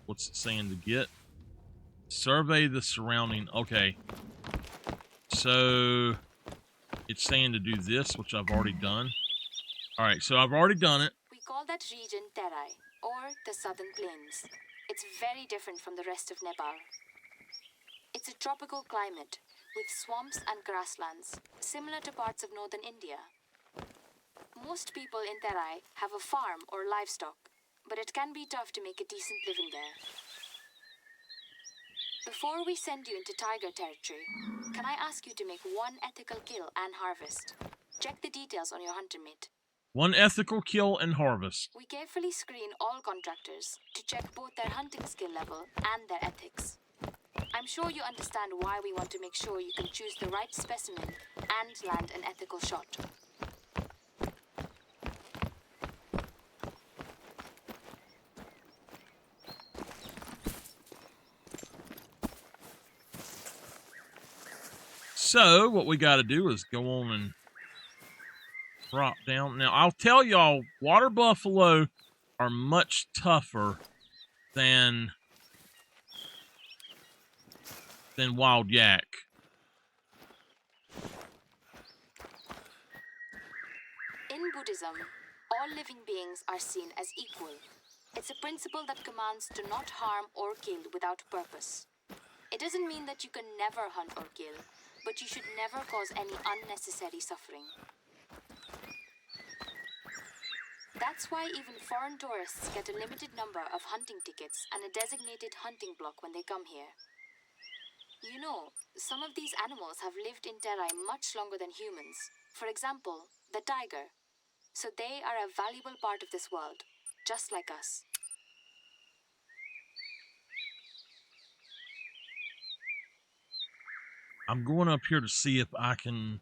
what's it saying to get. Survey the surrounding. Okay. So it's saying to do this, which I've already done. All right, so I've already done it. We call that region Terai, or the Southern Plains. It's very different from the rest of Nepal. It's a tropical climate, with swamps and grasslands, similar to parts of northern India. Most people in Terai have a farm or livestock, but it can be tough to make a decent living there. Before we send you into tiger territory, can I ask you to make one ethical kill and harvest? Check the details on your hunter mate. One ethical kill and harvest. We carefully screen all contractors to check both their hunting skill level and their ethics. I'm sure you understand why we want to make sure you can choose the right specimen and land an ethical shot. So what we got to do is go on and drop down. Now, I'll tell y'all, water buffalo are much tougher than wild yak. In Buddhism, all living beings are seen as equal. It's a principle that commands to not harm or kill without purpose. It doesn't mean that you can never hunt or kill, but you should never cause any unnecessary suffering. That's why even foreign tourists get a limited number of hunting tickets and a designated hunting block when they come here. You know, some of these animals have lived in Terai much longer than humans. For example, the tiger. So they are a valuable part of this world, just like us. I'm going up here to see if I can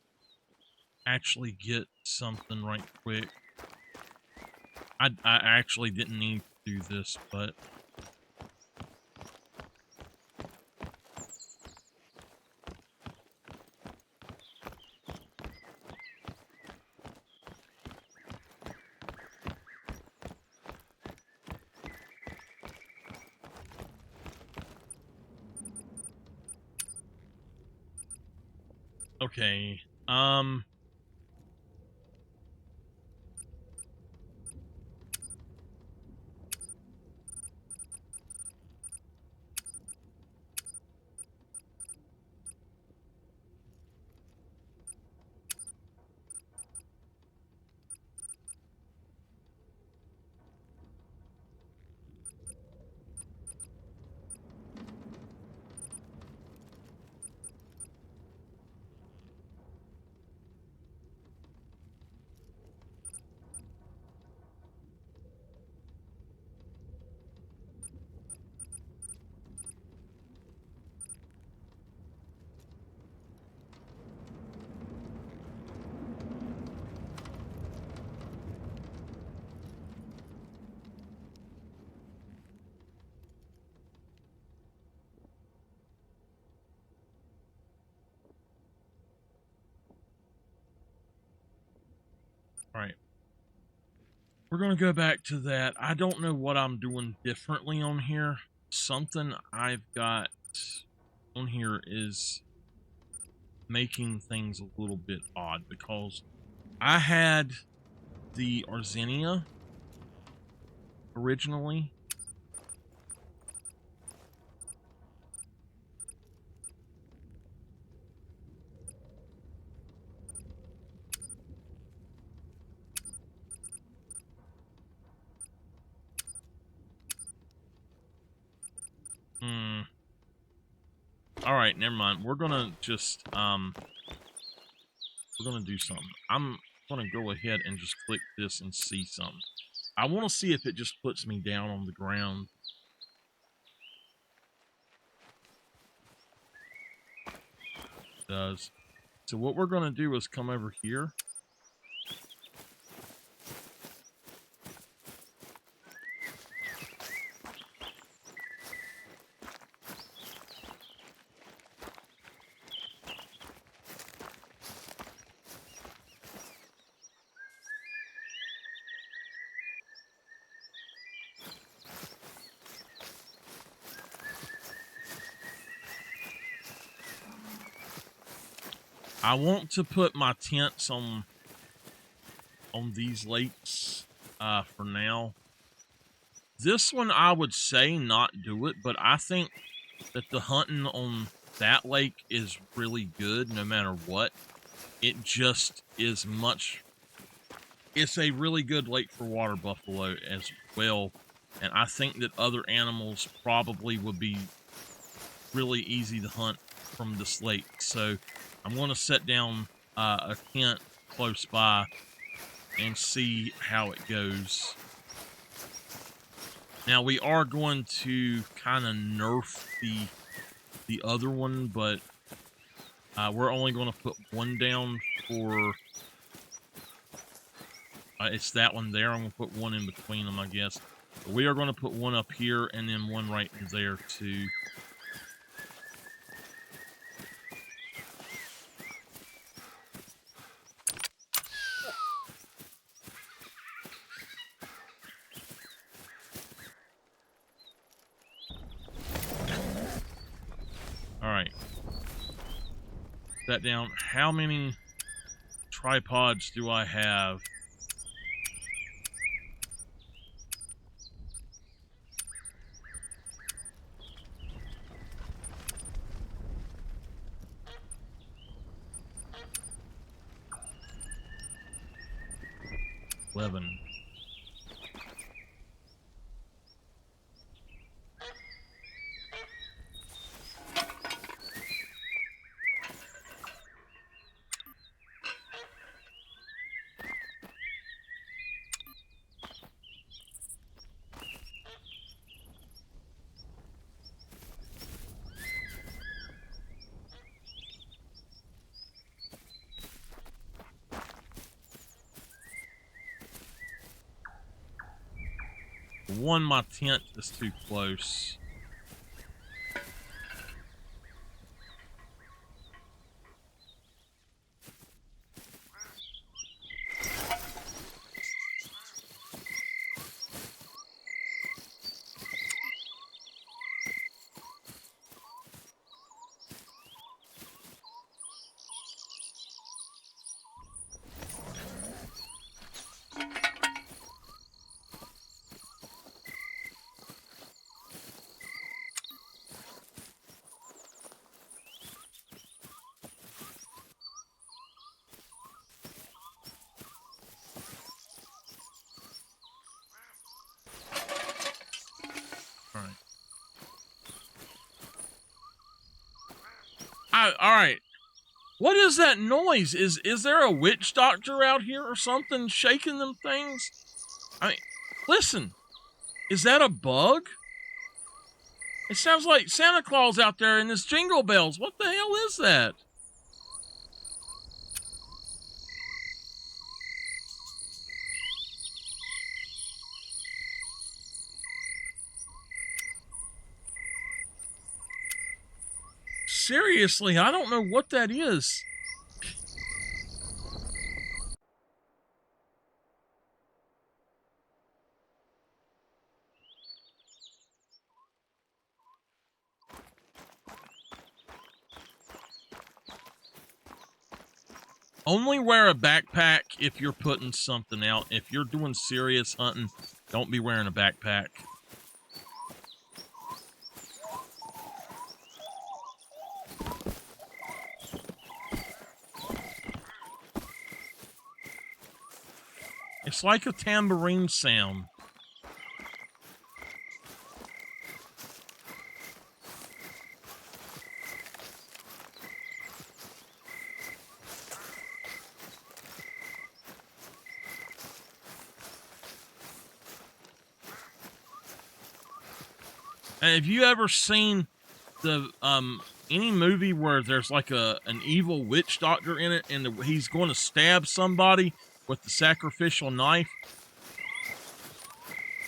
actually get something right quick. I actually didn't need to do this, but okay. All right. We're going to go back to that. I don't know what I'm doing differently on here. Something I've got on here is making things a little bit odd because I had the Arzenia originally. All right, never mind. We're gonna just we're gonna do something. I'm gonna go ahead and just click this and see something. I want to see if it just puts me down on the ground. It does. So what we're gonna do is come over here. I want to put my tents on these lakes for now. This one I would say not do it, but I think that the hunting on that lake is really good no matter what. It just is much. It's a really good lake for water buffalo as well, and I think that other animals probably would be really easy to hunt from this lake. So I'm going to set down a tent close by and see how it goes. Now we are going to kind of nerf the other one, but we're only going to put one down for it's that one there. I'm going to put one in between them, I guess. But we are going to put one up here and then one right there too. All right. That down. How many tripods do I have? $11. One, my tent is too close. All right. What is that noise? Is there a witch doctor out here or something shaking them things? I mean, listen. Is that a bug? It sounds like Santa Claus out there in his jingle bells. What the hell is that? Seriously, I don't know what that is. Only wear a backpack if you're putting something out. If you're doing serious hunting, don't be wearing a backpack. It's like a tambourine sound. And have you ever seen the any movie where there's like an evil witch doctor in it, and he's going to stab somebody with the sacrificial knife?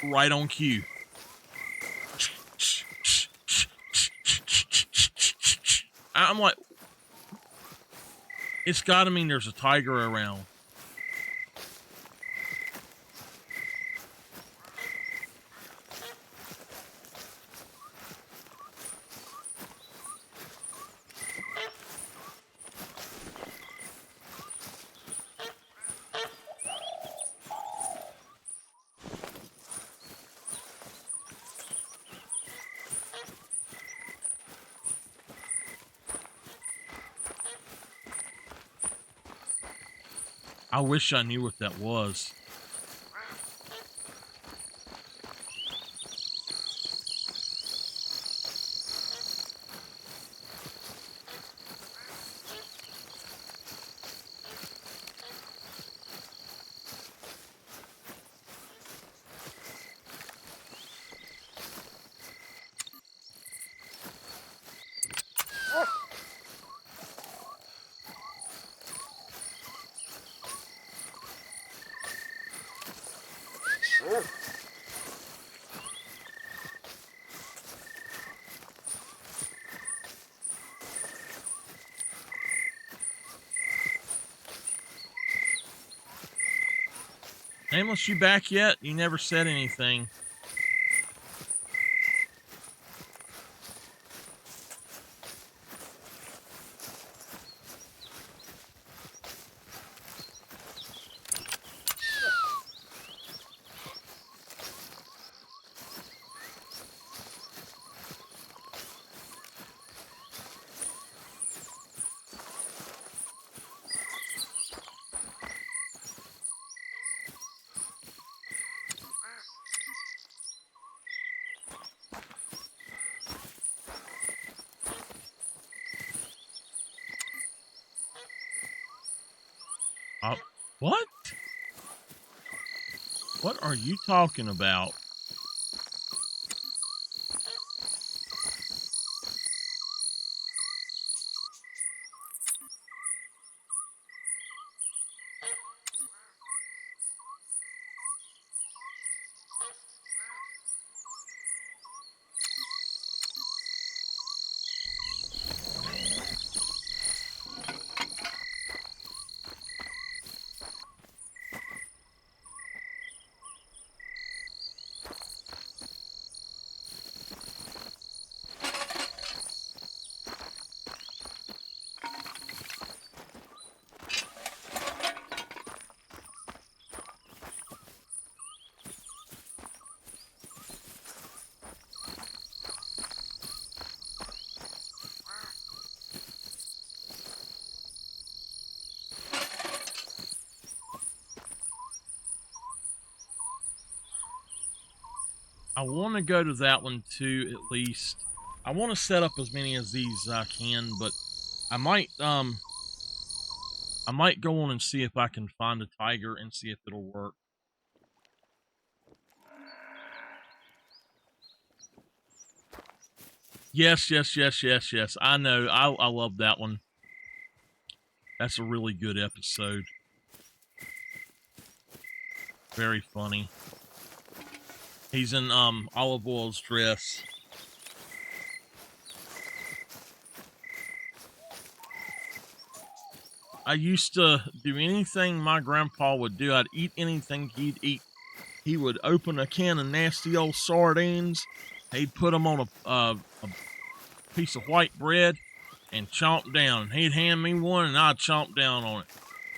Right on cue. I'm like, it's got to mean there's a tiger around. I wish I knew what that was. Nameless, you back yet? You never said anything. What? What are you talking about? I want to go to that one too, at least. I want to set up as many of these as I can, but I might go on and see if I can find a tiger and see if it'll work. Yes. I know. I love that one. That's a really good episode. Very funny. He's in Olive Oil's dress. I used to do anything my grandpa would do. I'd eat anything he'd eat. He would open a can of nasty old sardines. He'd put them on a piece of white bread and chomp down. He'd hand me one and I'd chomp down on it.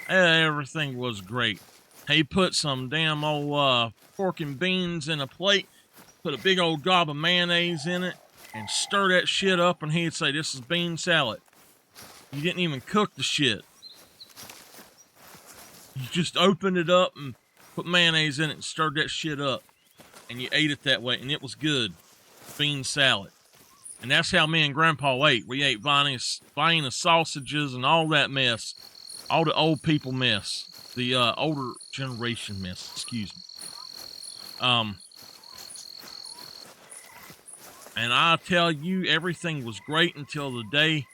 Everything was great. He put some damn old pork and beans in a plate, put a big old gob of mayonnaise in it, and stir that shit up, and he'd say, "This is bean salad." You didn't even cook the shit. You just opened it up and put mayonnaise in it and stirred that shit up. And you ate it that way, and it was good. Bean salad. And that's how me and Grandpa ate. We ate Vienna sausages and all that mess. All the old people mess. The older generation mess, excuse me. And I tell you, everything was great until the day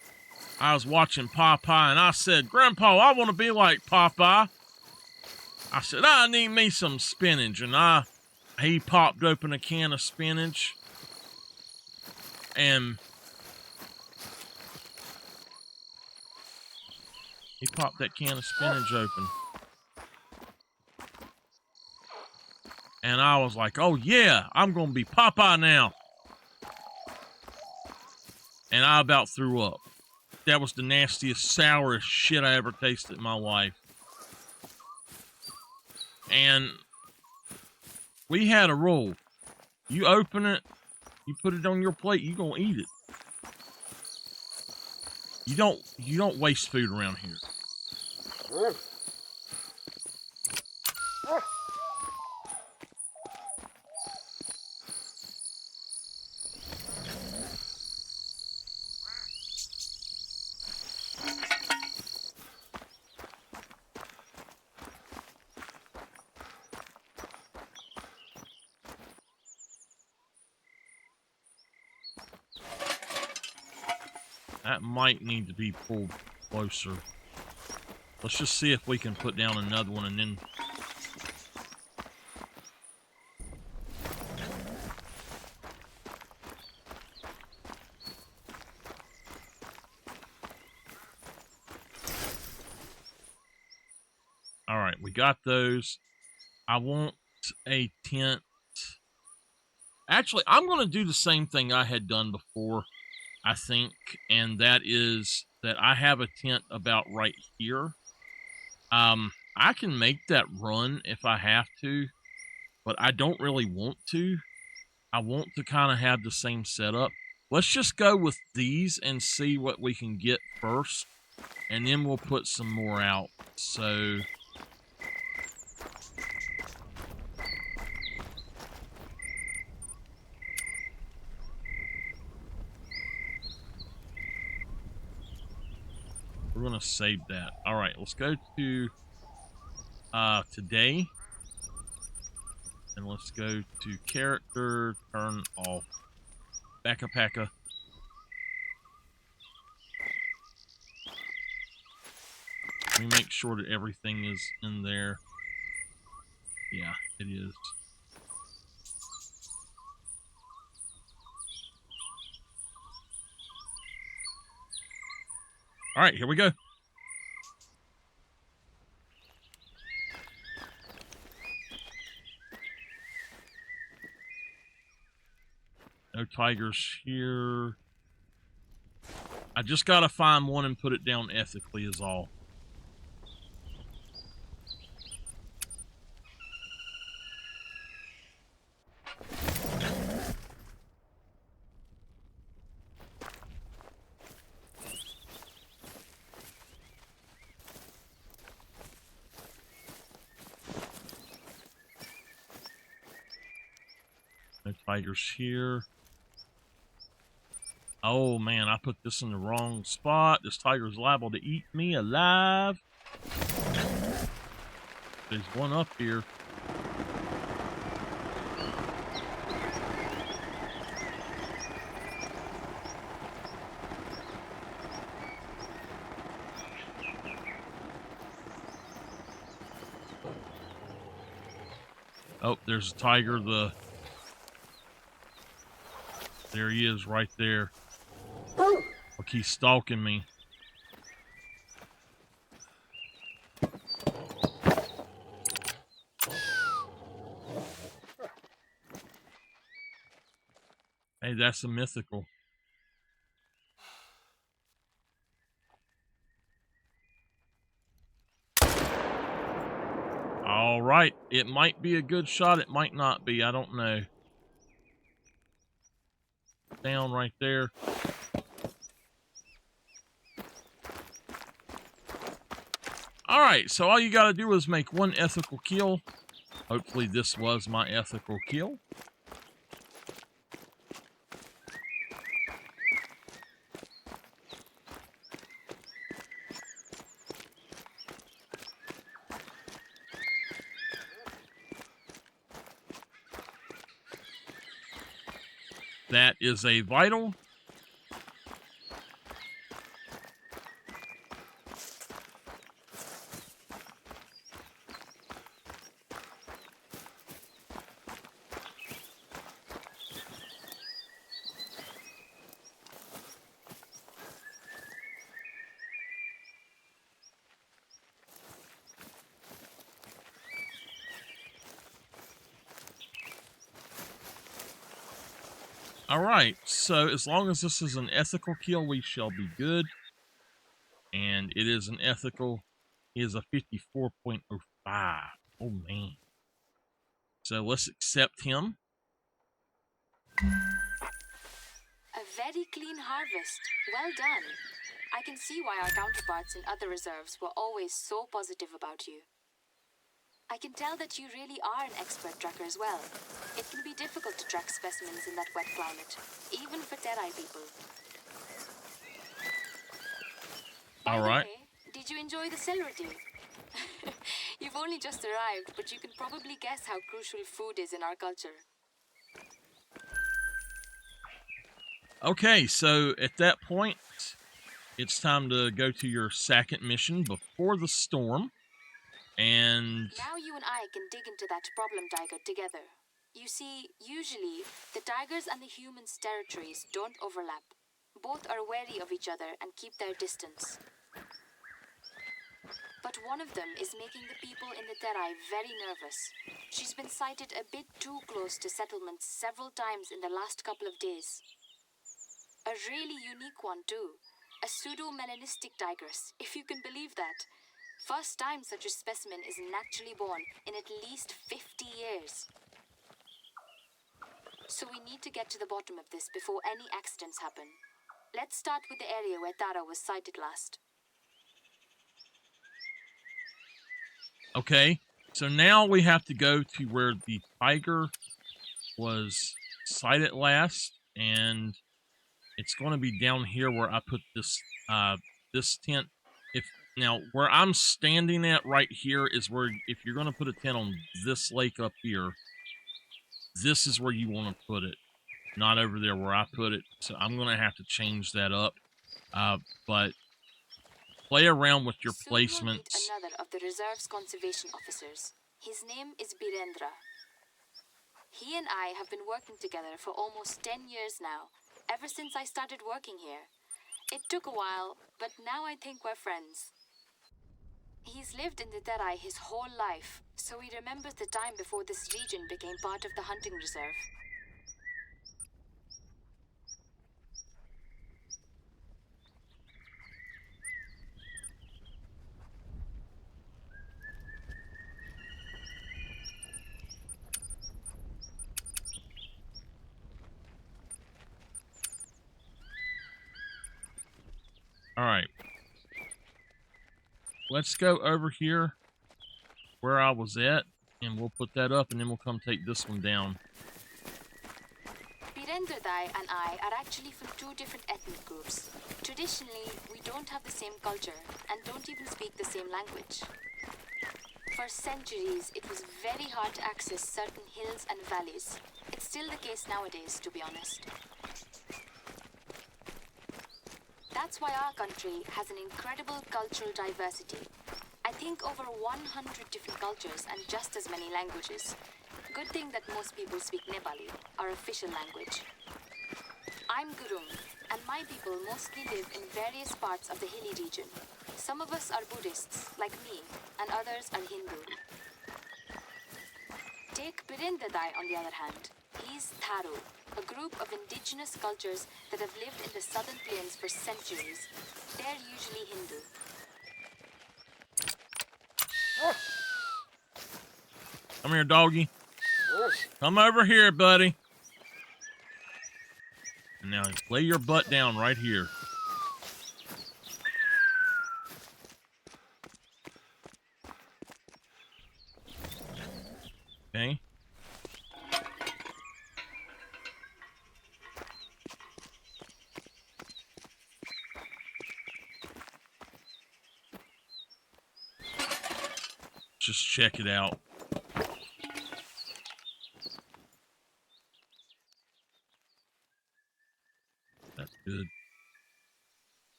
I was watching Popeye, and I said, "Grandpa, I want to be like Popeye." I said, "I need me some spinach," and he popped open a can of spinach, and he popped that can of spinach open. And I was like, "Oh yeah, I'm going to be Popeye now." And I about threw up. That was the nastiest, sourest shit I ever tasted in my life. And we had a rule. You open it, you put it on your plate, you gonna eat it. You don't waste food around here. That might need to be pulled closer. Let's just see if we can put down another one and then... All right, we got those. I want a tent. Actually, I'm going to do the same thing I had done before, I think, and that is that I have a tent about right here. I can make that run if I have to, but I don't really want to. I want to kind of have the same setup. Let's just go with these and see what we can get first, and then we'll put some more out. So... we're going to save that. All right, let's go to today. And let's go to character, turn off. Backpacker. Let me make sure that everything is in there. Yeah, it is. All right, here we go. No tigers here. I just gotta find one and put it down ethically is all. No tigers here. Oh man, I put this in the wrong spot. This tiger's liable to eat me alive. There's one up here. Oh, there's a tiger. There he is right there. Look, he's stalking me. Hey, that's a mythical. All right. It might be a good shot. It might not be. I don't know. Down right there. All right. So all you got to do is make one ethical kill. Hopefully this was my ethical kill. That is a vital. All right, so as long as this is an ethical kill, we shall be good. And it is an ethical. It is a 54.05. Oh, man. So let's accept him. A very clean harvest. Well done. I can see why our counterparts in other reserves were always so positive about you. I can tell that you really are an expert tracker as well. It can be difficult to track specimens in that wet climate, even for Terrai people. All right. By the way, did you enjoy the celery deal? You've only just arrived, but you can probably guess how crucial food is in our culture. Okay, so at that point, it's time to go to your second mission before the storm. And now you and I can dig into that problem tiger together. You see, usually, the tigers and the humans' territories don't overlap. Both are wary of each other and keep their distance. But one of them is making the people in the Terai very nervous. She's been sighted a bit too close to settlements several times in the last couple of days. A really unique one too. A pseudo-melanistic tigress, if you can believe that. First time such a specimen is naturally born in at least 50 years. So we need to get to the bottom of this before any accidents happen. Let's start with the area where Tara was sighted last. okay, so now we have to go to where the tiger was sighted last, and it's going to be down here where I put this this tent. If now where I'm standing at right here is where, if you're going to put a tent on this lake up here, this is where you want to put it, not over there where I put it. So I'm going to have to change that up. But play around with your Soon we'll meet placements. another of the reserve's conservation officers. His name is Birendra. He and I have been working together for almost 10 years now, ever since I started working here. It took a while, but now I think we're friends. He's lived in the Terai his whole life, so he remembers the time before this region became part of the hunting reserve. All right. Let's go over here where I was at, and we'll put that up, and then we'll come take this one down. Birendradai and I are actually from two different ethnic groups. Traditionally, we don't have the same culture and don't even speak the same language. For centuries, it was very hard to access certain hills and valleys. It's still the case nowadays, to be honest. That's why our country has an incredible cultural diversity. I think over 100 different cultures and just as many languages. Good thing that most people speak Nepali, our official language. I'm Gurung, and my people mostly live in various parts of the hilly region. Some of us are Buddhists, like me, and others are Hindu. Take Birendradai on the other hand. He's Tharu, a group of indigenous cultures that have lived in the southern plains for centuries. They're usually Hindu. Come here, doggy. Come over here, buddy. And now lay your butt down right here. Okay. Just check it out. That's good.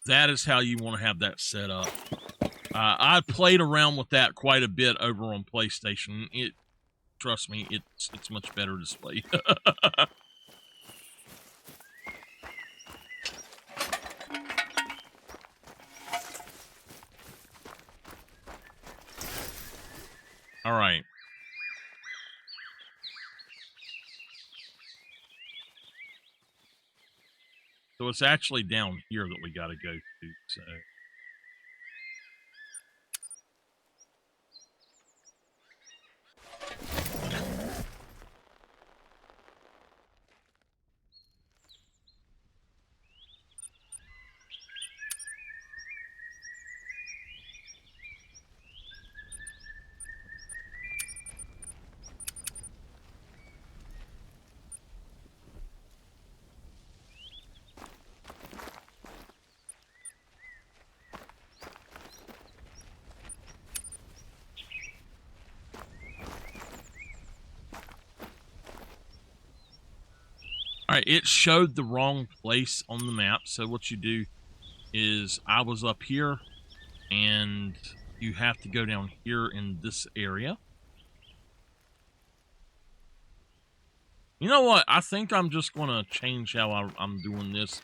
That is how you want to have that set up. I played around with that quite a bit over on PlayStation. Trust me, it's much better displayed. All right. So it's actually down here that we got to go to. So. All right, it showed the wrong place on the map. So what you do is I was up here, and you have to go down here in this area. You know what? I think I'm just going to change how I'm doing this.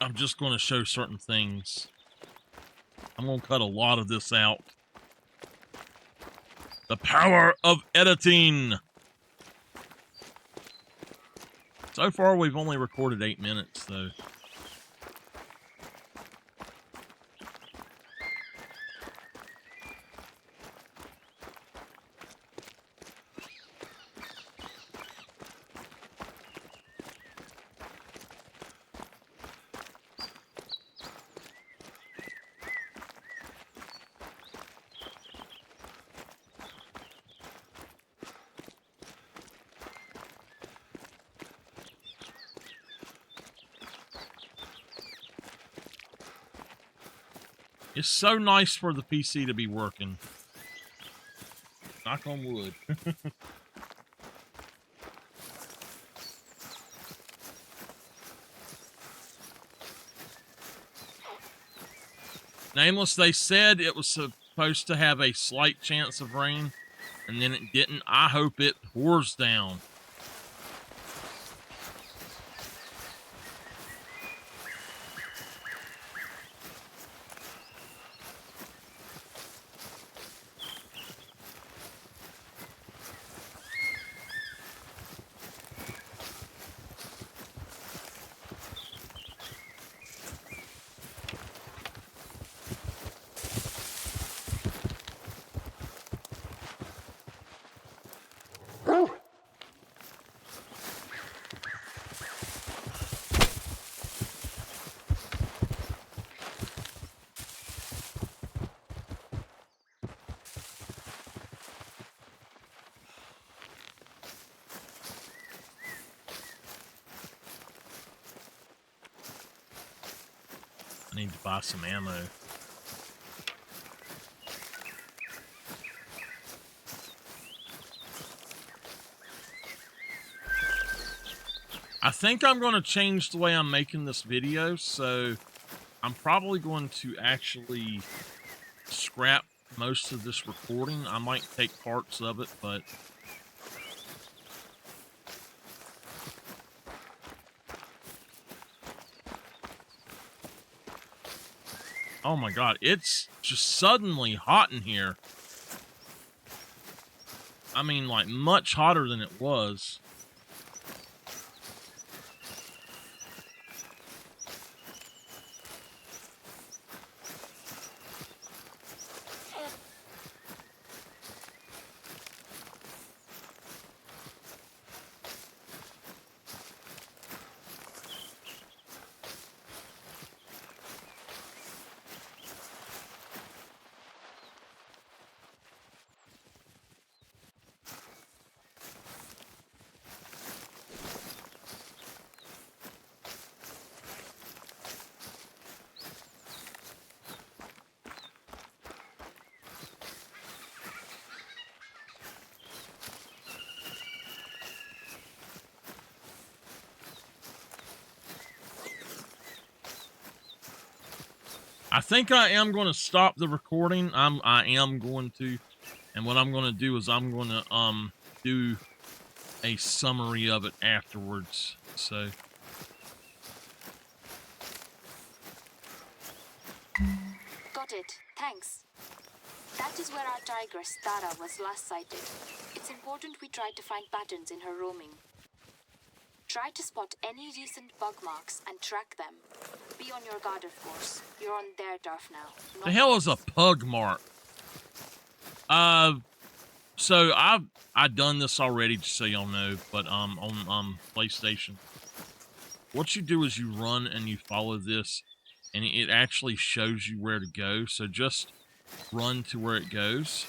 I'm just going to show certain things. I'm going to cut a lot of this out. The power of editing. So far, we've only recorded 8 minutes, though. It's so nice for the PC to be working. Knock on wood. Nameless, they said it was supposed to have a slight chance of rain, and then it didn't. I hope it pours down. I need to buy some ammo. I think I'm going to change the way I'm making this video, so I'm probably going to actually scrap most of this recording. I might take parts of it, but oh my god, it's just suddenly hot in here. I mean, like, much hotter than it was. I think I am going to stop the recording. I am going to, and what I'm going to do is I'm going to do a summary of it afterwards. So Got it. Thanks. That is where our tigress, Tara, was last sighted. It's important we try to find patterns in her roaming. Try to spot any recent bug marks and track them. Be on your guard, of course. You're on their turf now. the hell is a pug mark? So I've done this already, just so y'all know, but on PlayStation, what you do is you run and you follow this, and it actually shows you where to go. So just run to where it goes.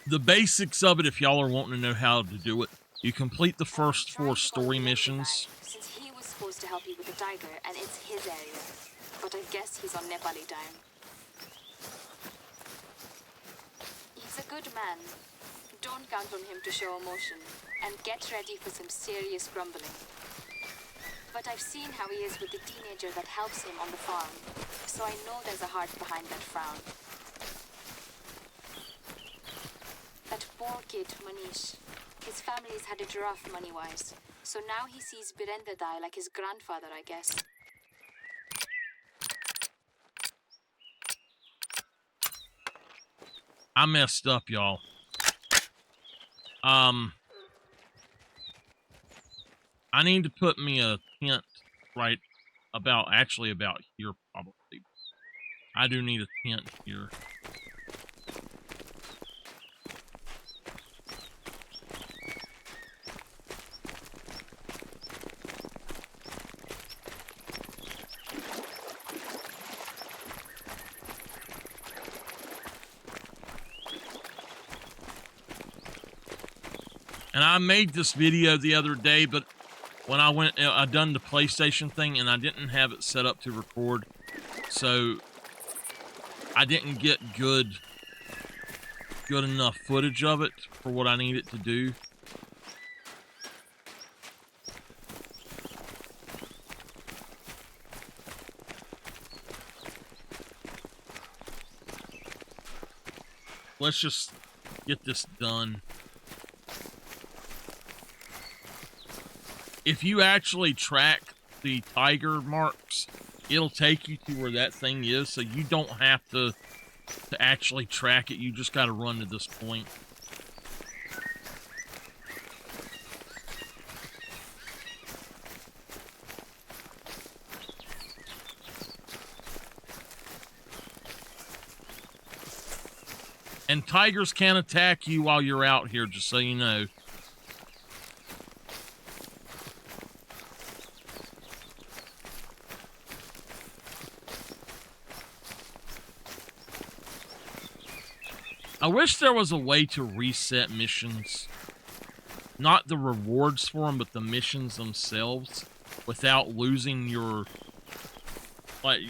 The basics of it, if y'all are wanting to know how to do it, you complete the first 4 story missions. Since he was supposed to help you with the tiger, and it's his area. But I guess he's on Nepali time. He's a good man. Don't count on him to show emotion, and get ready for some serious grumbling. But I've seen how he is with the teenager that helps him on the farm, so I know there's a heart behind that frown. That poor kid, Manish. His family's had it rough money-wise, so now he sees Birendra die like his grandfather, I guess. I messed up, y'all. I need to put me a tent right about here, probably. I do need a tent here. And I made this video the other day, but when I done the PlayStation thing, and I didn't have it set up to record, so I didn't get good enough footage of it for what I need it to do. Let's just get this done. If you actually track the tiger marks, it'll take you to where that thing is, so you don't have to actually track it. You just got to run to this point. And tigers can attack you while you're out here, just so you know. I wish there was a way to reset missions. Not the rewards for them, but the missions themselves, without losing your... Like,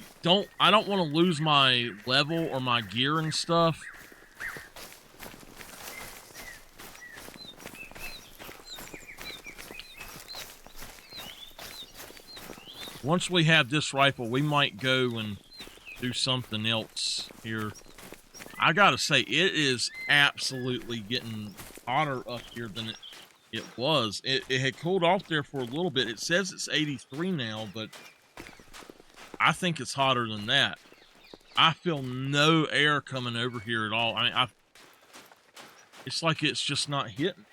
I don't want to lose my level or my gear and stuff. Once we have this rifle, we might go and do something else here. I gotta say, it is absolutely getting hotter up here than it was. It had cooled off there for a little bit. It says it's 83 now, but I think it's hotter than that. I feel no air coming over here at all. I mean, it's like it's just not hitting.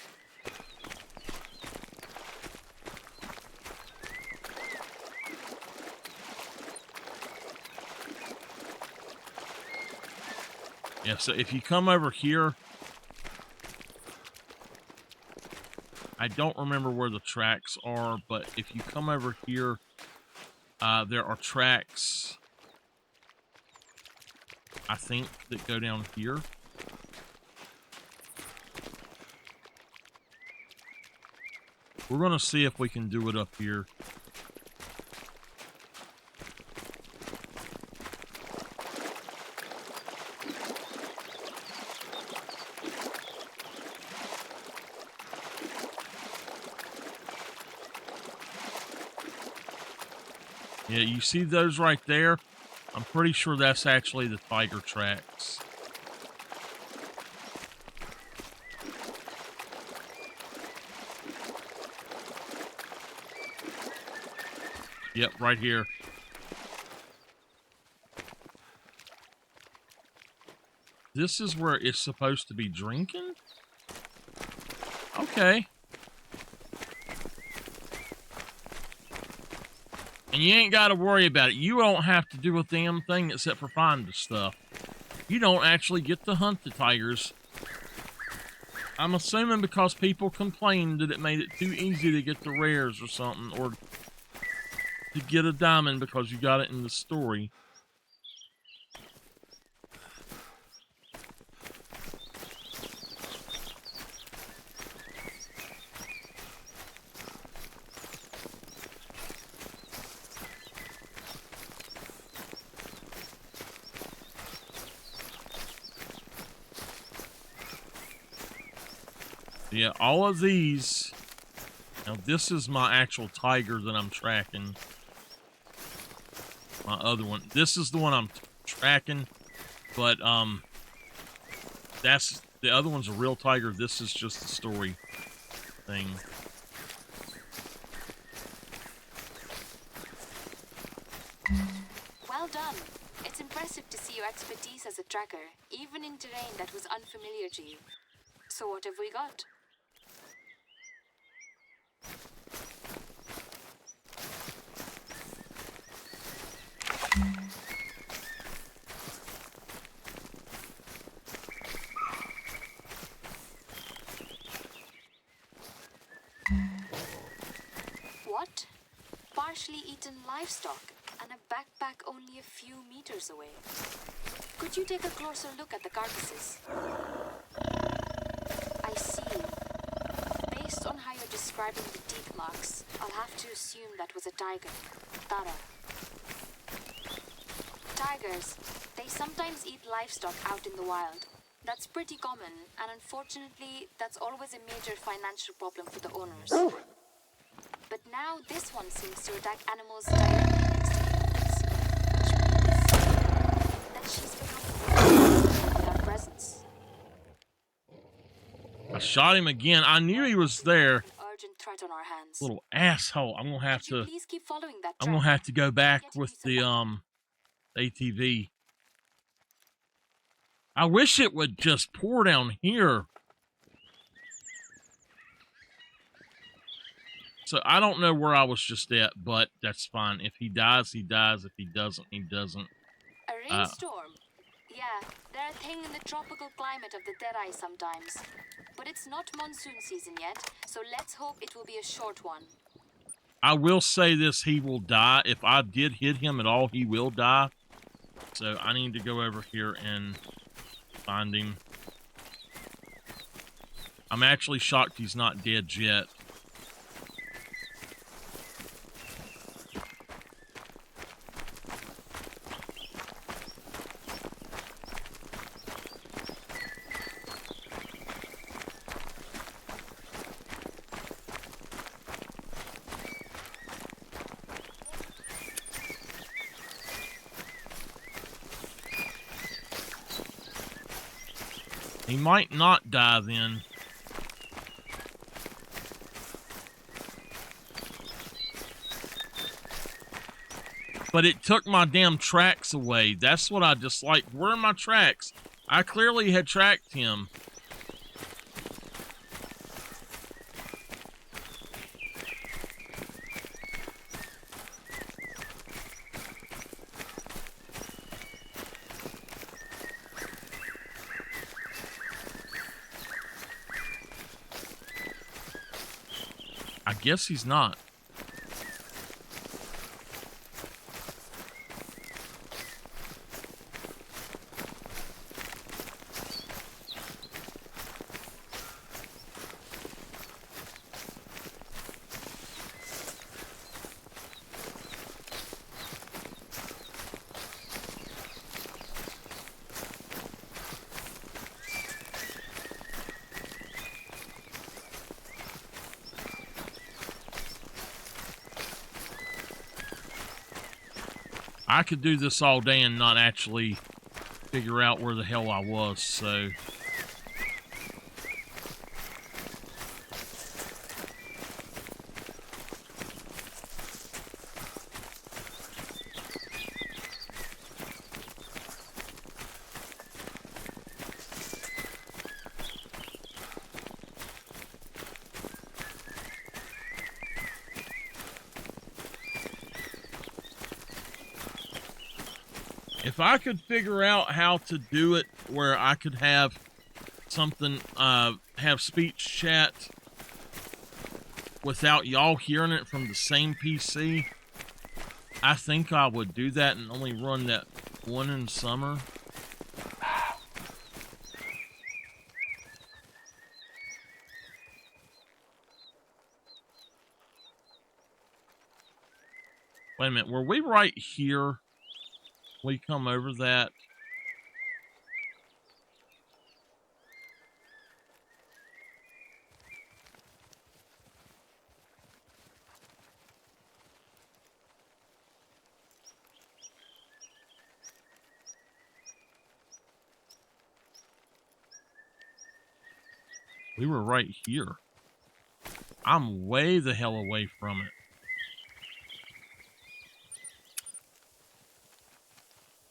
Yeah, so if you come over here, I don't remember where the tracks are, but if you come over here, there are tracks, I think, that go down here. We're going to see if we can do it up here. Yeah, you see those right there? I'm pretty sure that's actually the tiger tracks. Yep, right here. This is where it's supposed to be drinking? Okay. And you ain't got to worry about it. You don't have to do a damn thing except for find the stuff. You don't actually get to hunt the tigers. I'm assuming because people complained that it made it too easy to get the rares or something, or to get a diamond because you got it in the story. Yeah, all of these. Now, this is my actual tiger that I'm tracking. My other one. This is the one I'm tracking, but that's the other one's a real tiger. This is just the story thing. Well done. It's impressive to see your expertise as a tracker, even in terrain that was unfamiliar to you. So what have we got? What? Partially eaten livestock and a backpack only a few meters away. Could you take a closer look at the carcasses? I see. Based on how you're describing the teeth marks, I'll have to assume that was a tiger. Tara. Tigers, they sometimes eat livestock out in the wild. That's pretty common, and unfortunately, that's always a major financial problem for the owners. But now this one seems to attack animals directly next to humans, which means that she's becoming with our presence. I shot him again. I knew he was there. An urgent threat on our hands. Little asshole. I'm gonna have Could you to. please keep following that I'm gonna track? have to go back Getting with you some the backup. ATV. I wish it would just pour down here. So I don't know where I was just at, but that's fine. If he dies, he dies. If he doesn't, he doesn't. A rainstorm? Yeah, they're a thing in the tropical climate of the Terai sometimes. But it's not monsoon season yet, so let's hope it will be a short one. I will say this, he will die. If I did hit him at all, he will die. So I need to go over here and find him. I'm actually shocked he's not dead yet. He might not die then. But it took my damn tracks away. That's what I dislike. Where are my tracks? I clearly had tracked him. I guess he's not. I could do this all day and not actually figure out where the hell I was, so... If I could figure out how to do it where I could have something, have speech chat without y'all hearing it from the same PC, I think I would do that and only run that one in summer. Wait a minute, were we right here? We come over that. We were right here. I'm way the hell away from it.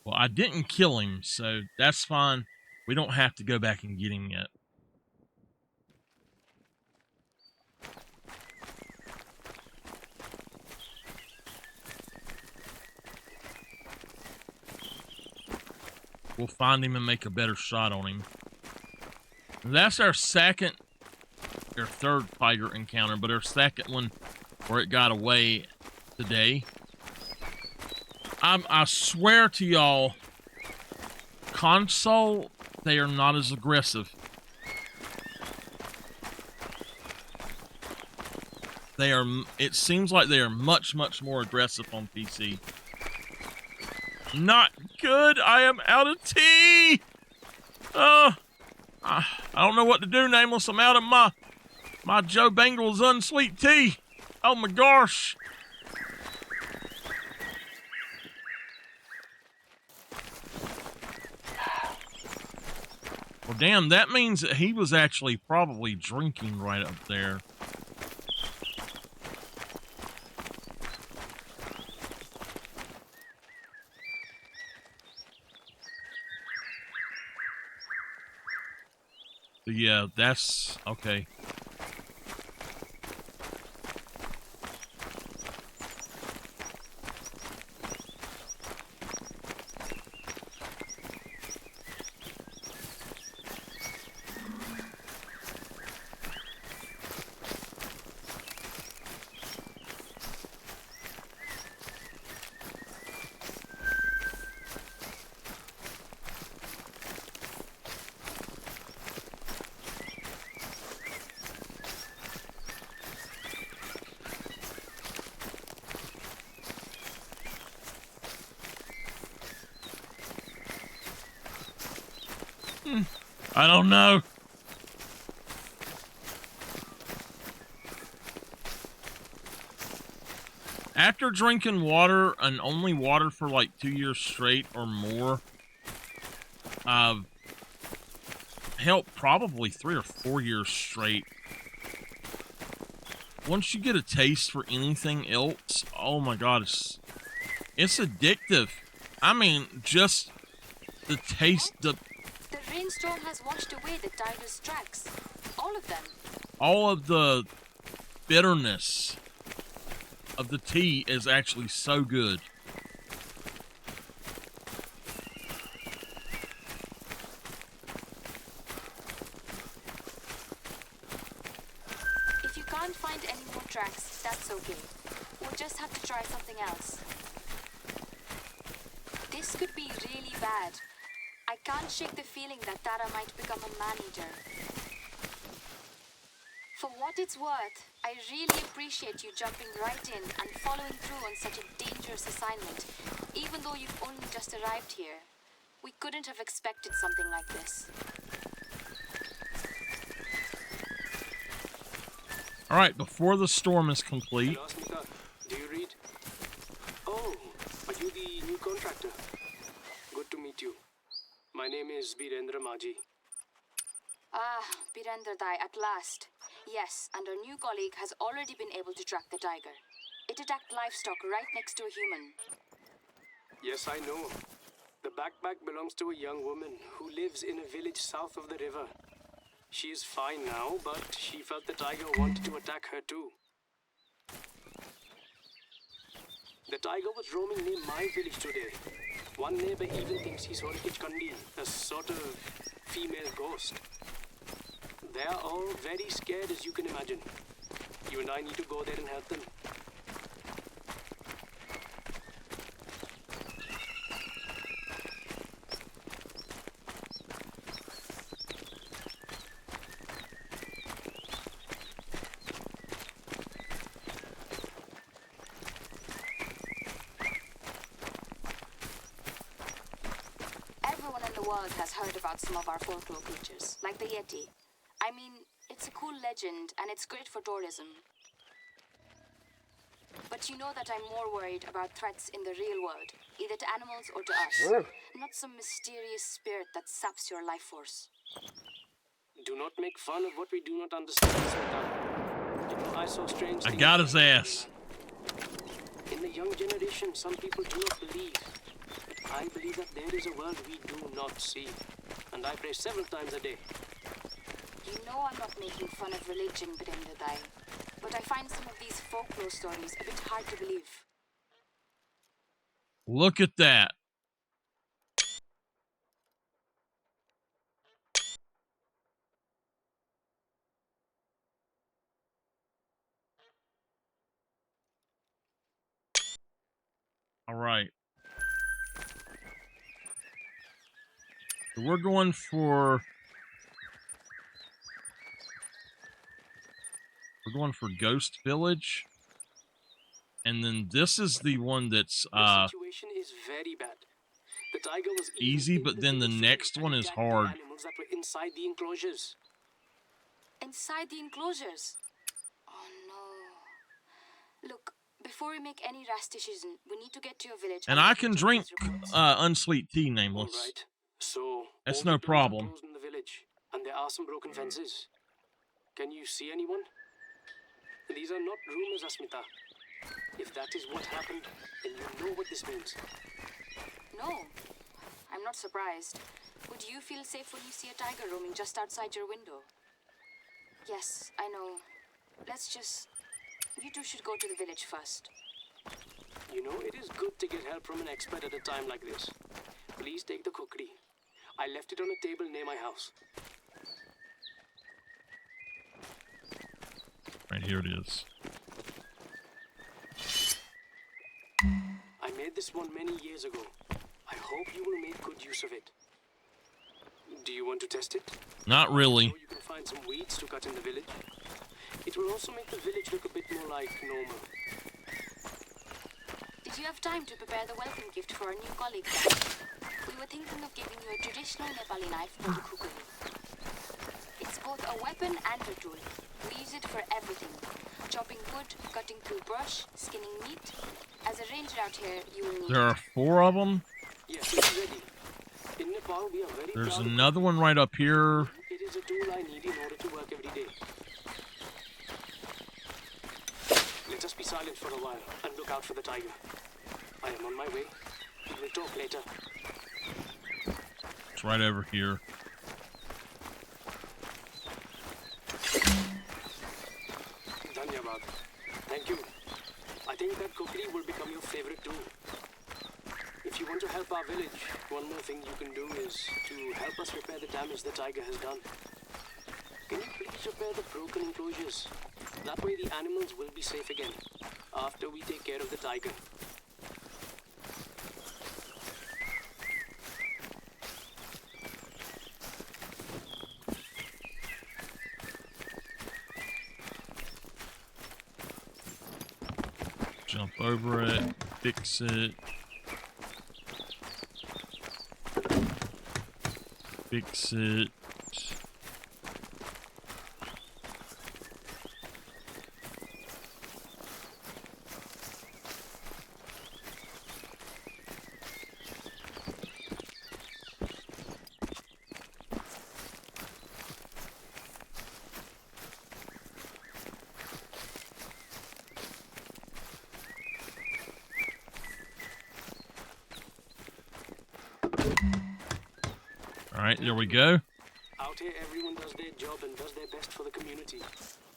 Well, I didn't kill him, so that's fine. We don't have to go back and get him yet. We'll find him and make a better shot on him. That's our second or third tiger encounter, but our second one where it got away today. I swear to y'all, console, they are not as aggressive. They are, it seems like they are much, much more aggressive on PC. Not good. I am out of tea. I don't know what to do, Nameless. I'm out of my Joe Bengals unsweet tea. Oh my gosh. Well, damn, that means that he was actually probably drinking right up there. But yeah, that's okay. I don't know. After drinking water and only water for like 2 years straight or more, hell, probably 3 or 4 years straight. Once you get a taste for anything else, oh my god, it's addictive. I mean, just the taste, The rainstorm has washed away the tiger's tracks. All of them. all of the bitterness of the tea is actually so good. If you can't find any more tracks, that's okay. We'll just have to try something else. This could be really bad. I can't shake the feeling that Tara might become a man-eater. For what it's worth, I really appreciate you jumping right in and following through on such a dangerous assignment, even though you've only just arrived here. We couldn't have expected something like this. Alright, before the storm is complete. Hello, Smita. Do you read? Oh, are you the new contractor? Good to meet you. My name is Birendra Maji. Ah, Birendra Dai, at last. Yes, and our new colleague has already been able to track the tiger. It attacked livestock right next to a human. Yes, I know. The backpack belongs to a young woman who lives in a village south of the river. She is fine now, but she felt the tiger wanted to attack her too. The tiger was roaming near my village today. One neighbor even thinks he saw a Kichkandi, a sort of female ghost. They are all very scared, as you can imagine. You and I need to go there and help them. Everyone in the world has heard about some of our folklore creatures, like the Yeti. I mean, it's a cool legend and it's great for tourism. But you know that I'm more worried about threats in the real world, either to animals or to us. Not some mysterious spirit that saps your life force. Do not make fun of what we do not understand, Smita. You know, I saw strange I things got his happen. ass. In the young generation, some people do not believe. But I believe that there is a world we do not see. And I pray several times a day. You know I'm not making fun of religion, Birendadai, but I find some of these folklore stories a bit hard to believe. Look at that. All right. So we're going for Ghost Village. And then this is the one that's The situation is very bad. The tiger was easy, even but in then the village next and one is attacked the hard. animals that were inside the enclosures. Inside the enclosures? Oh no. Look, before we make any rash decision, we need to get to your village. And I can check drink these reports. unsweet tea, All nameless. right. So That's all no the doors are problem. closed in the village, and there are some broken fences. Can you see anyone? These are not rumors, Asmita. If that is what happened, then you know what this means. No, I'm not surprised. Would you feel safe when you see a tiger roaming just outside your window? Yes, I know. You two should go to the village first. You know, it is good to get help from an expert at a time like this. Please take the kukri. I left it on a table near my house. Right here it is. I made this one many years ago. I hope you will make good use of it. Do you want to test it? Not really. Or you can find some weeds to cut in the village. It will also make the village look a bit more like normal. Did you have time to prepare the welcome gift for our new colleague, Dan? We were thinking of giving you a traditional Nepali knife called a kukri. It's both a weapon and a tool. We use it for everything. Chopping wood, cutting through brush, skinning meat. As a ranger out here, you will need There are 4 of them. Yes, it's ready. In Nepal, we are very There's proud of another one right up here. it is a tool I need in order to work every day. Let us be silent for a while and look out for the tiger. I am on my way. We will talk later. It's right over here. Dhanyavad. Thank you. I think that kukri will become your favorite tool. If you want to help our village, one more thing you can do is to help us repair the damage the tiger has done. Can you please repair the broken enclosures? That way the animals will be safe again, after we take care of the tiger. Jump over it. Fix it. Fix it. Alright, there we go. Out here, everyone does their job and does their best for the community,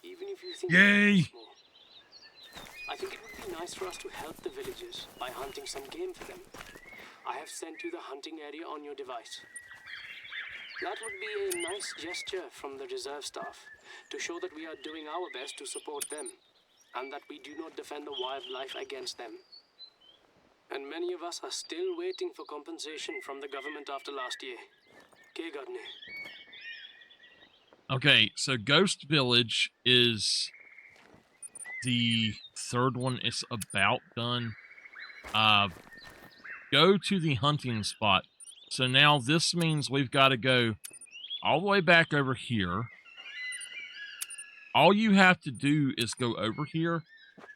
even if you think Yay! it's small. I think it would be nice for us to help the villagers by hunting some game for them. I have sent you the hunting area on your device. That would be a nice gesture from the reserve staff to show that we are doing our best to support them and that we do not defend the wildlife against them. And many of us are still waiting for compensation from the government after last year. Okay, Gardner. Okay, so Ghost Village is the 3rd one. It's about done. Go to the hunting spot. So now this means we've got to go all the way back over here. All you have to do is go over here.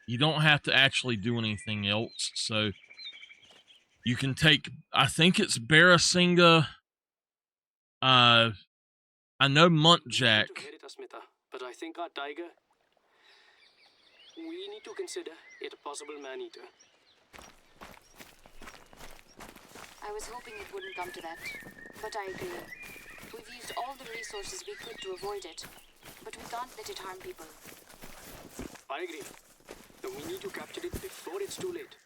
You don't have to actually do anything else. So you can take, I think it's Barasinga. I I know Sorry muntjac. to hear it, Asmita, but I think our tiger. We need to consider it a possible man-eater. I was hoping it wouldn't come to that, but I agree. We've used all the resources we could to avoid it, but we can't let it harm people. I agree. We need to capture it before it's too late.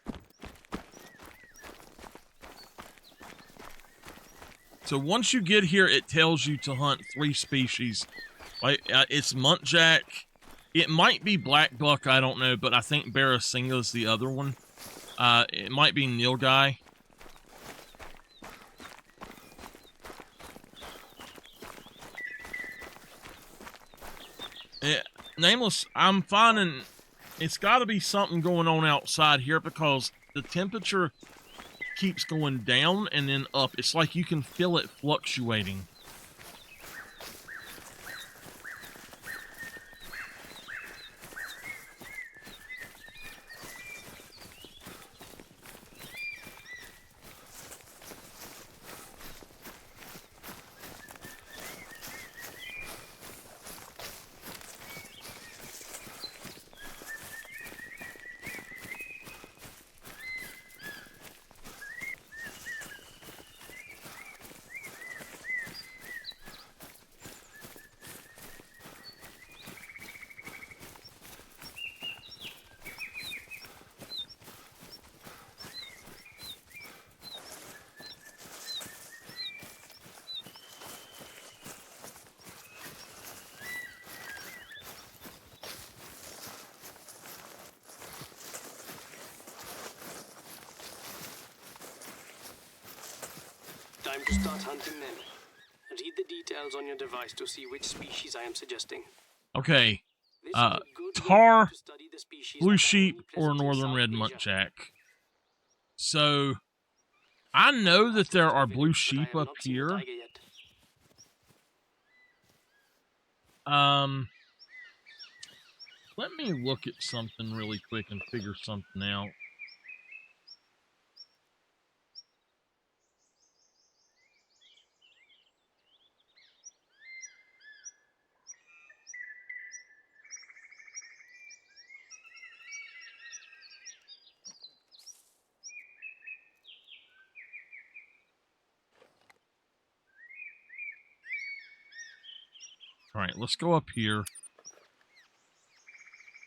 So once you get here, it tells you to hunt 3 species. Like it's muntjac. It might be black buck, I don't know, but I think Barrasinga is the other one. It might be nilgai. Nameless, I'm finding it's got to be something going on outside here because the temperature keeps going down and then up. It's like you can feel it fluctuating. Time to start hunting then. Read the details on your device to see which species I am suggesting. Okay. This is a good way Tar, to study the species blue that are sheep, only or present in northern South red Asia. muntjac. So, I know that there are blue sheep but I have up not seen a here. tiger yet. Let me look at something really quick and figure something out. All right, let's go up here.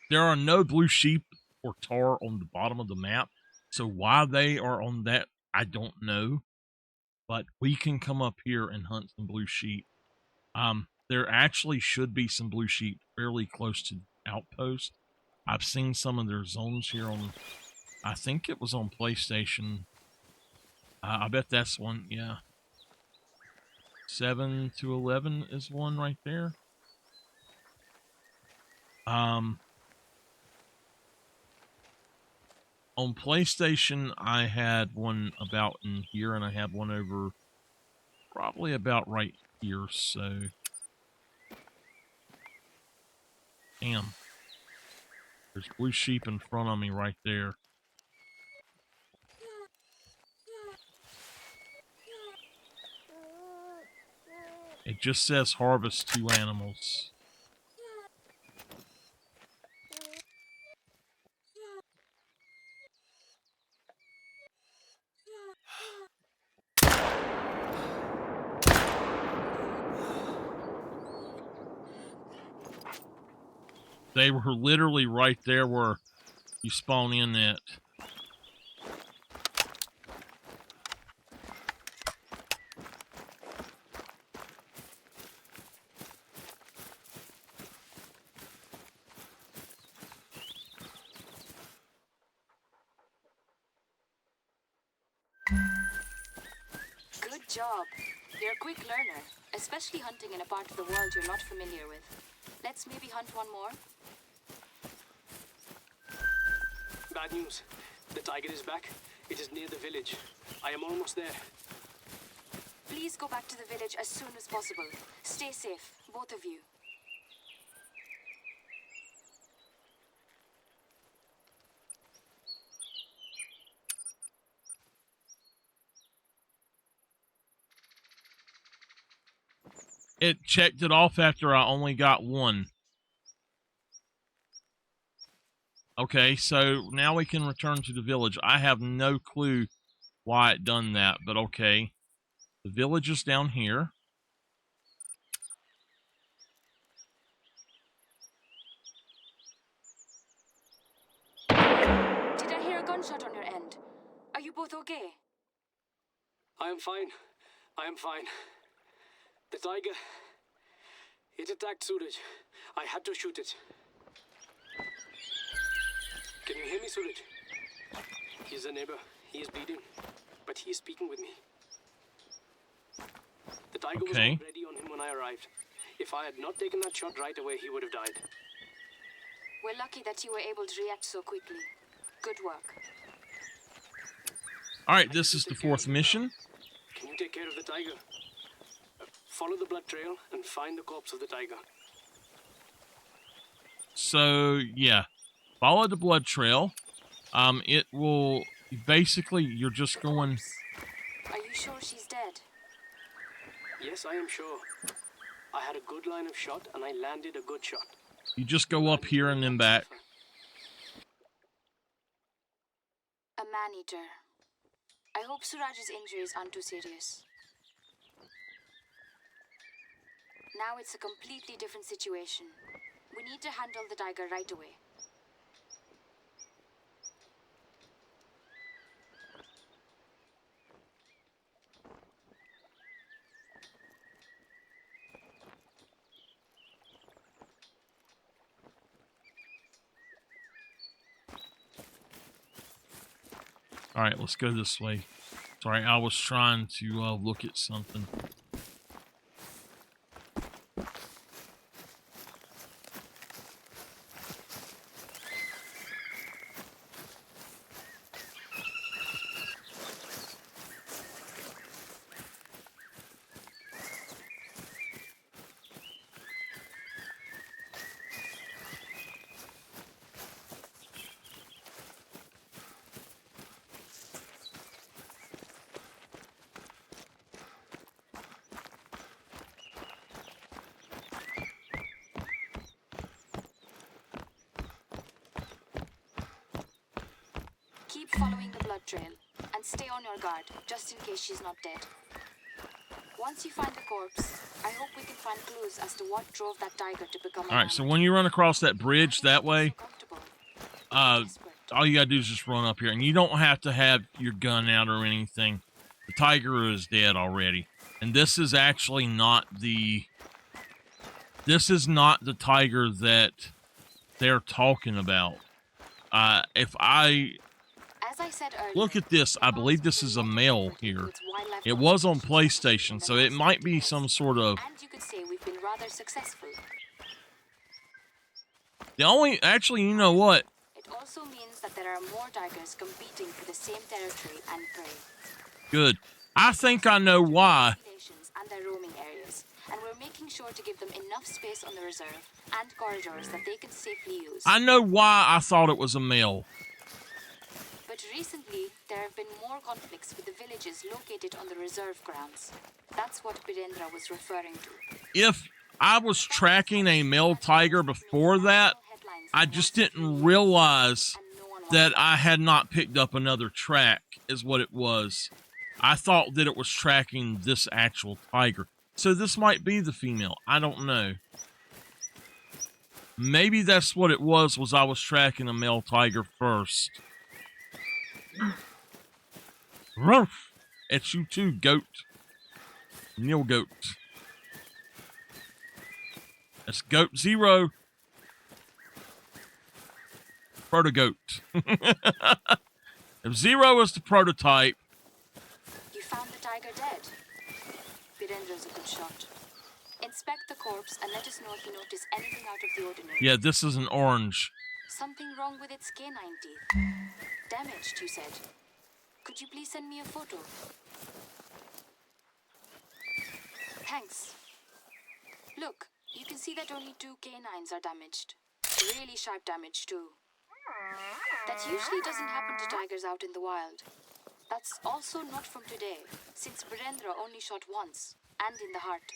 There are no blue sheep or tar on the bottom of the map, so why they are on that, I don't know. But we can come up here and hunt some blue sheep. There actually should be some blue sheep fairly close to the outpost. I've seen some of their zones here on, I think it was on PlayStation. I bet that's one, yeah. 7 to 11 is one right there. On PlayStation, I had one about in here, and I had one over probably about right here, so... Damn. There's blue sheep in front of me right there. It just says harvest 2 animals. They were literally right there where you spawn in at. Good job. You're a quick learner, especially hunting in a part of the world you're not familiar with. Let's maybe hunt one more. Bad news. The tiger is back. It is near the village. I am almost there. Please go back to the village as soon as possible. Stay safe, both of you. It checked it off after I only got one. Okay, so now we can return to the village. I have no clue why it done that, but okay. The village is down here. Did I hear a gunshot on your end? Are you both okay? I am fine. I am fine. The tiger, it attacked Suraj. I had to shoot it. Can you hear me, Suraj? He's a neighbor. He is bleeding, but he is speaking with me. The tiger was already on him when I arrived. If I had not taken that shot right away, he would have died. We're lucky that you were able to react so quickly. Good work. Alright, this is the 4th mission. Can you take care of the tiger? Follow the blood trail and find the corpse of the tiger. So, yeah. Follow the blood trail. It will... Basically, you're just going... Are you sure she's dead? Yes, I am sure. I had a good line of shot and I landed a good shot. You just go up here and then back. A man-eater. I hope Suraj's injuries aren't too serious. Now it's a completely different situation. We need to handle the tiger right away. Alright, let's go this way. Sorry, I was trying to look at something. Keep following the blood trail and stay on your guard, just in case she's not dead. Once you find the corpse, I hope we can find clues as to what drove that tiger to become a Alright, so mammoth. when you run across that bridge that way, So comfortable. all you gotta do is just run up here. And you don't have to have your gun out or anything. The tiger is dead already. And this is actually not the... This is not the tiger that they're talking about. If I... As I said earlier, Look at this. I believe this is a male here. It was on PlayStation, so it might be some sort of... And you could say we've been rather successful. The only... Actually, you know what? It also means that there are more tigers competing for the same territory and prey. Good. I think I know why. Populations and their roaming areas, and we're making sure to give them enough space on the reserve and corridors that they can safely use. I know why I thought it was a male. But recently, there have been more conflicts with the villages located on the reserve grounds. That's what Birendra was referring to. If I was tracking a male tiger before that, I just didn't realize that I had not picked up another track, is what it was. I thought that it was tracking this actual tiger. So this might be the female. I don't know. Maybe that's what it was I was tracking a male tiger first. Ruff! It's you too, goat. Neil goat. That's goat 0. Proto-goat. If 0 is the prototype... You found the tiger dead. Birendra's a good shot. Inspect the corpse and let us know if you notice anything out of the ordinary. Yeah, this is an orange. Something wrong with its canine teeth. Damaged, you said. Could you please send me a photo? Thanks. Look, you can see that only 2 canines are damaged. Really sharp damage, too. That usually doesn't happen to tigers out in the wild. That's also not from today, since Birendra only shot once, and in the heart.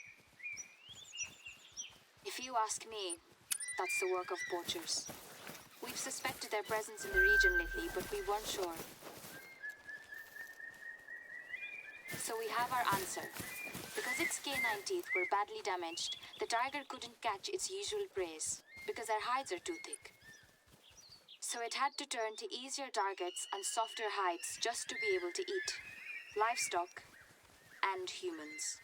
If you ask me, that's the work of poachers. We've suspected their presence in the region lately, but we weren't sure. So we have our answer. Because its canine teeth were badly damaged, the tiger couldn't catch its usual prey because their hides are too thick. So it had to turn to easier targets and softer hides just to be able to eat livestock and humans.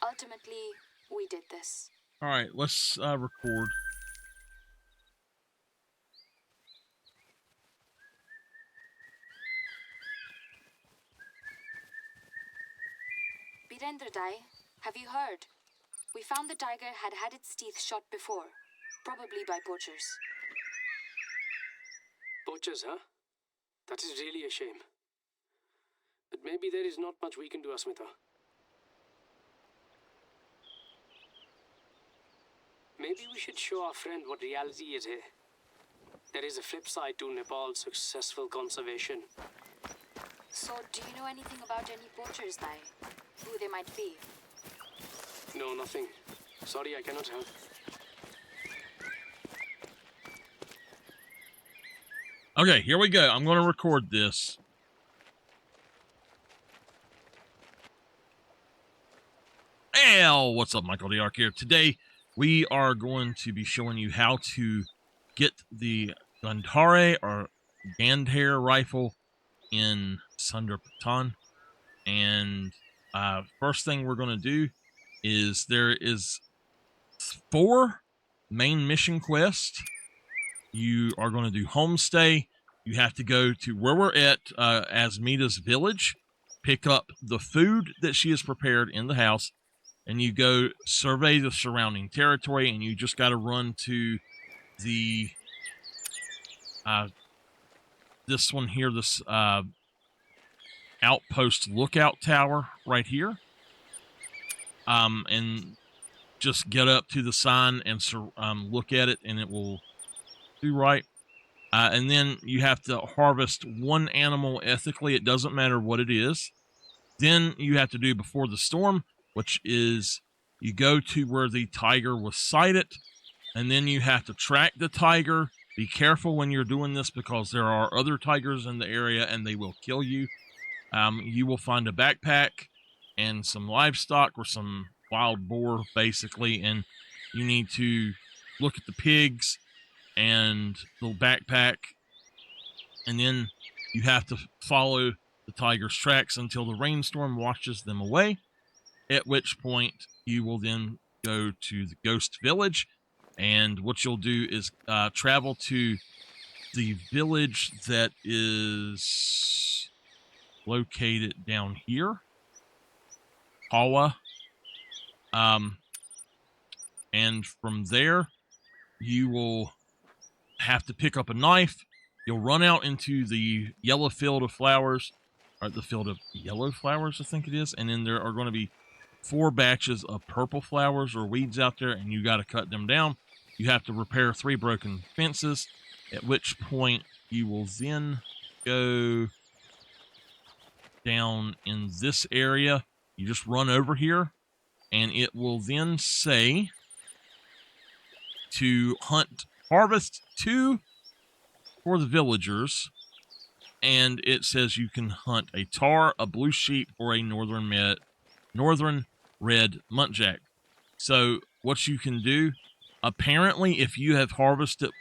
Ultimately, we did this. All right, let's record. Birendra Dai, have you heard? We found the tiger had had its teeth shot before, probably by poachers. Poachers, huh? That is really a shame. But maybe there is not much we can do, Asmita. Maybe we should show our friend what reality is here. There is a flip side to Nepal's successful conservation. So, do you know anything about any poachers, Dai? Who they might be? No, nothing. Sorry, I cannot help. Okay, here we go. I'm going to record this. Hey, what's up? MichaelTheArch here. Today, we are going to be showing you how to get the Gandhare or Gandhare rifle in Sundar Patan. And first thing we're going to do is there is 4 main mission quests. You are going to do homestay. You have to go to where we're at, Asmita's village, pick up the food that she has prepared in the house, and you go survey the surrounding territory, and you just got to run to the this one here, this outpost lookout tower right here, and just get up to the sign and look at it, and it will do right. And then you have to harvest 1 animal ethically. It doesn't matter what it is. Then you have to do before the storm, which is you go to where the tiger was sighted, and then you have to track the tiger. Be careful when you're doing this because there are other tigers in the area and they will kill you. You will find a backpack and some livestock or some wild boar, basically, and you need to look at the pigs and the backpack, and then you have to follow the tiger's tracks until the rainstorm washes them away, at which point you will then go to the ghost village, and what you'll do is travel to the village that is located down here, Hawa, and from there you will have to pick up a knife. You'll run out into the yellow field of flowers, or the field of yellow flowers, I think it is, and then there are going to be 4 batches of purple flowers or weeds out there, and you got to cut them down. You have to repair 3 broken fences, at which point you will then go down in this area. You just run over here, and it will then say to harvest 2 for the villagers, and it says you can hunt a tar, a blue sheep, or a northern red muntjac. So what you can do, apparently, if you have harvested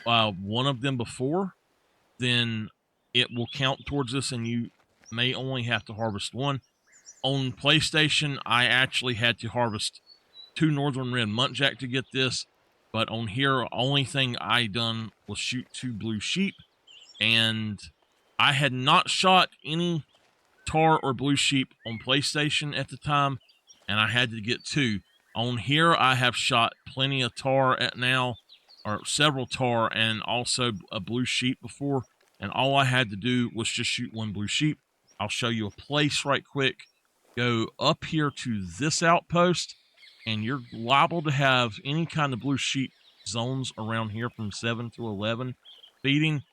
1 of them before, then it will count towards this, and you may only have to harvest 1. On PlayStation, I actually had to harvest 2 northern red muntjac to get this. But on here, only thing I done was shoot 2 blue sheep, and I had not shot any tar or blue sheep on PlayStation at the time, and I had to get 2. On here, I have shot plenty of tar at now, or several tar, and also a blue sheep before, and all I had to do was just shoot 1 blue sheep. I'll show you a place right quick. Go up here to this outpost, and you're liable to have any kind of blue sheep zones around here from 7 to 11 feeding.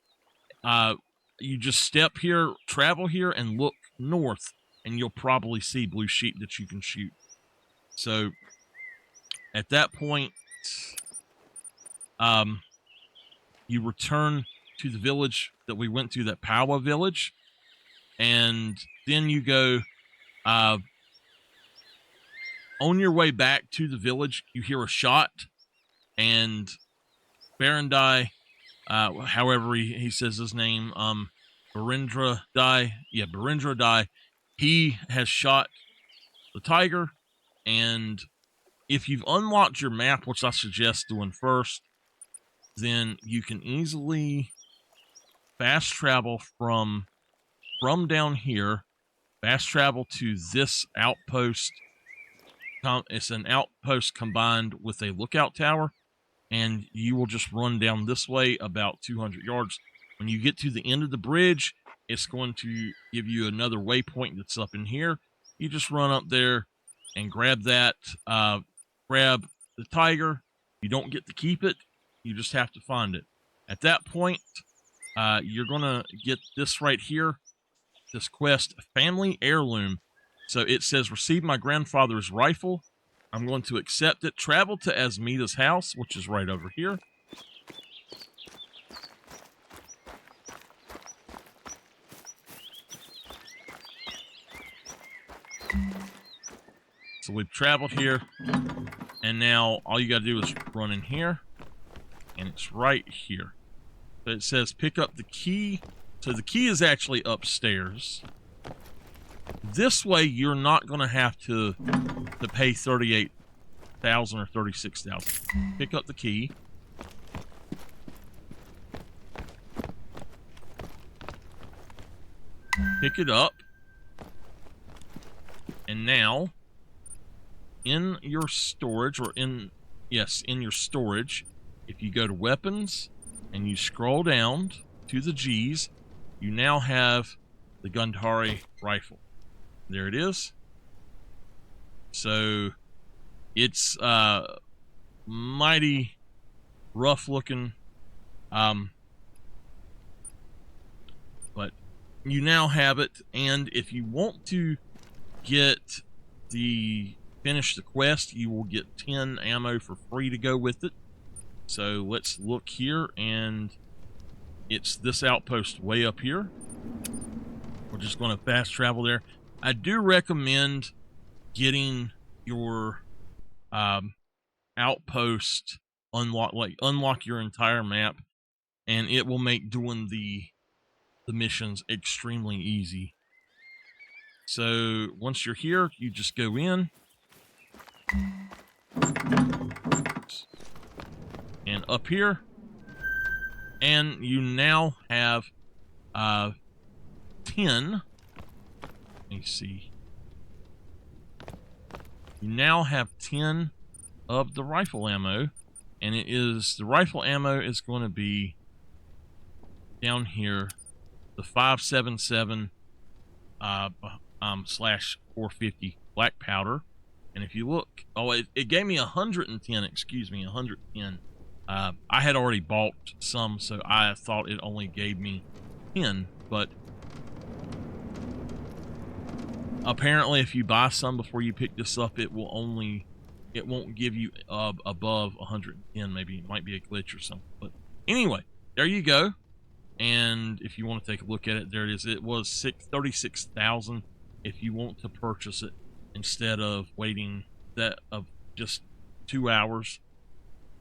You just step here, travel here, and look north, and you'll probably see blue sheep that you can shoot. So, at that point, you return to the village that we went to, that Powa village, and then you go on your way back to the village. You hear a shot, and Barandai, however he says his name, Barindra Dai, he has shot the tiger. And if you've unlocked your map, which I suggest doing first, then you can easily fast travel from down here, fast travel to this outpost. It's an outpost combined with a lookout tower, and you will just run down this way about 200 yards. When you get to the end of the bridge, it's going to give you another waypoint that's up in here. You just run up there and grab that, grab the tiger. You don't get to keep it. You just have to find it. At that point, you're going to get this right here, this quest, Family Heirloom. So it says, receive my grandfather's rifle. I'm going to accept it. Travel to Asmita's house, which is right over here. So we've traveled here, and now all you got to do is run in here, and it's right here. So it says pick up the key. So the key is actually upstairs. This way, you're not going to have to pay 38,000 or 36,000. Pick up the key. Pick it up. And now, in your storage, in your storage, if you go to weapons and you scroll down to the G's, you now have the Gandhari rifle. There it is. So it's mighty rough looking, but you now have it. And if you want to finish the quest, you will get 10 ammo for free to go with it. So let's look here, and it's this outpost way up here. We're just going to fast travel there. I do recommend getting your outpost unlock your entire map, and it will make doing the missions extremely easy. So once you're here, you just go in and up here, and you now have 10. Let me see. You now have 10 of the rifle ammo, and the rifle ammo is going to be down here, the 5.77 /450 black powder. And if you look, it gave me 110. Excuse me, 110. I had already bought some, so I thought it only gave me 10, but apparently if you buy some before you pick this up, it won't give you above 110. Maybe it might be a glitch or something. But anyway, there you go. And if you want to take a look at it, there it is. It was 36,000 if you want to purchase it instead of waiting just 2 hours,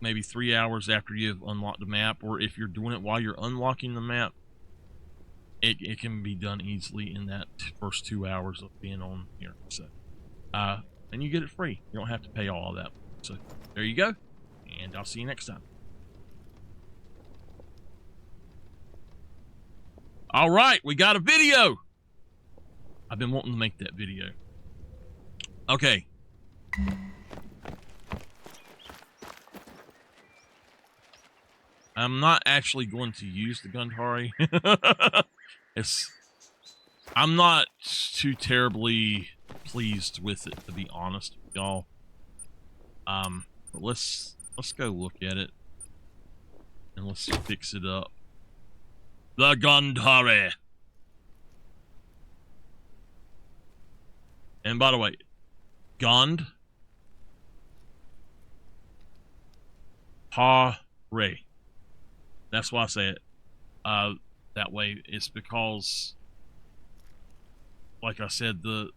maybe 3 hours after you've unlocked the map, or if you're doing it while you're unlocking the map, it can be done easily in that first 2 hours of being on here. So, and you get it free. You don't have to pay all of that. So there you go, and I'll see you next time. All right, we got a video. I've been wanting to make that video. Okay. I'm not actually going to use the Gandhari. I'm not too terribly pleased with it, to be honest with y'all. But let's go look at it and let's fix it up. The Gandhari. And by the way, Gand Hare. That's why I say it that way. It's because, like I said, the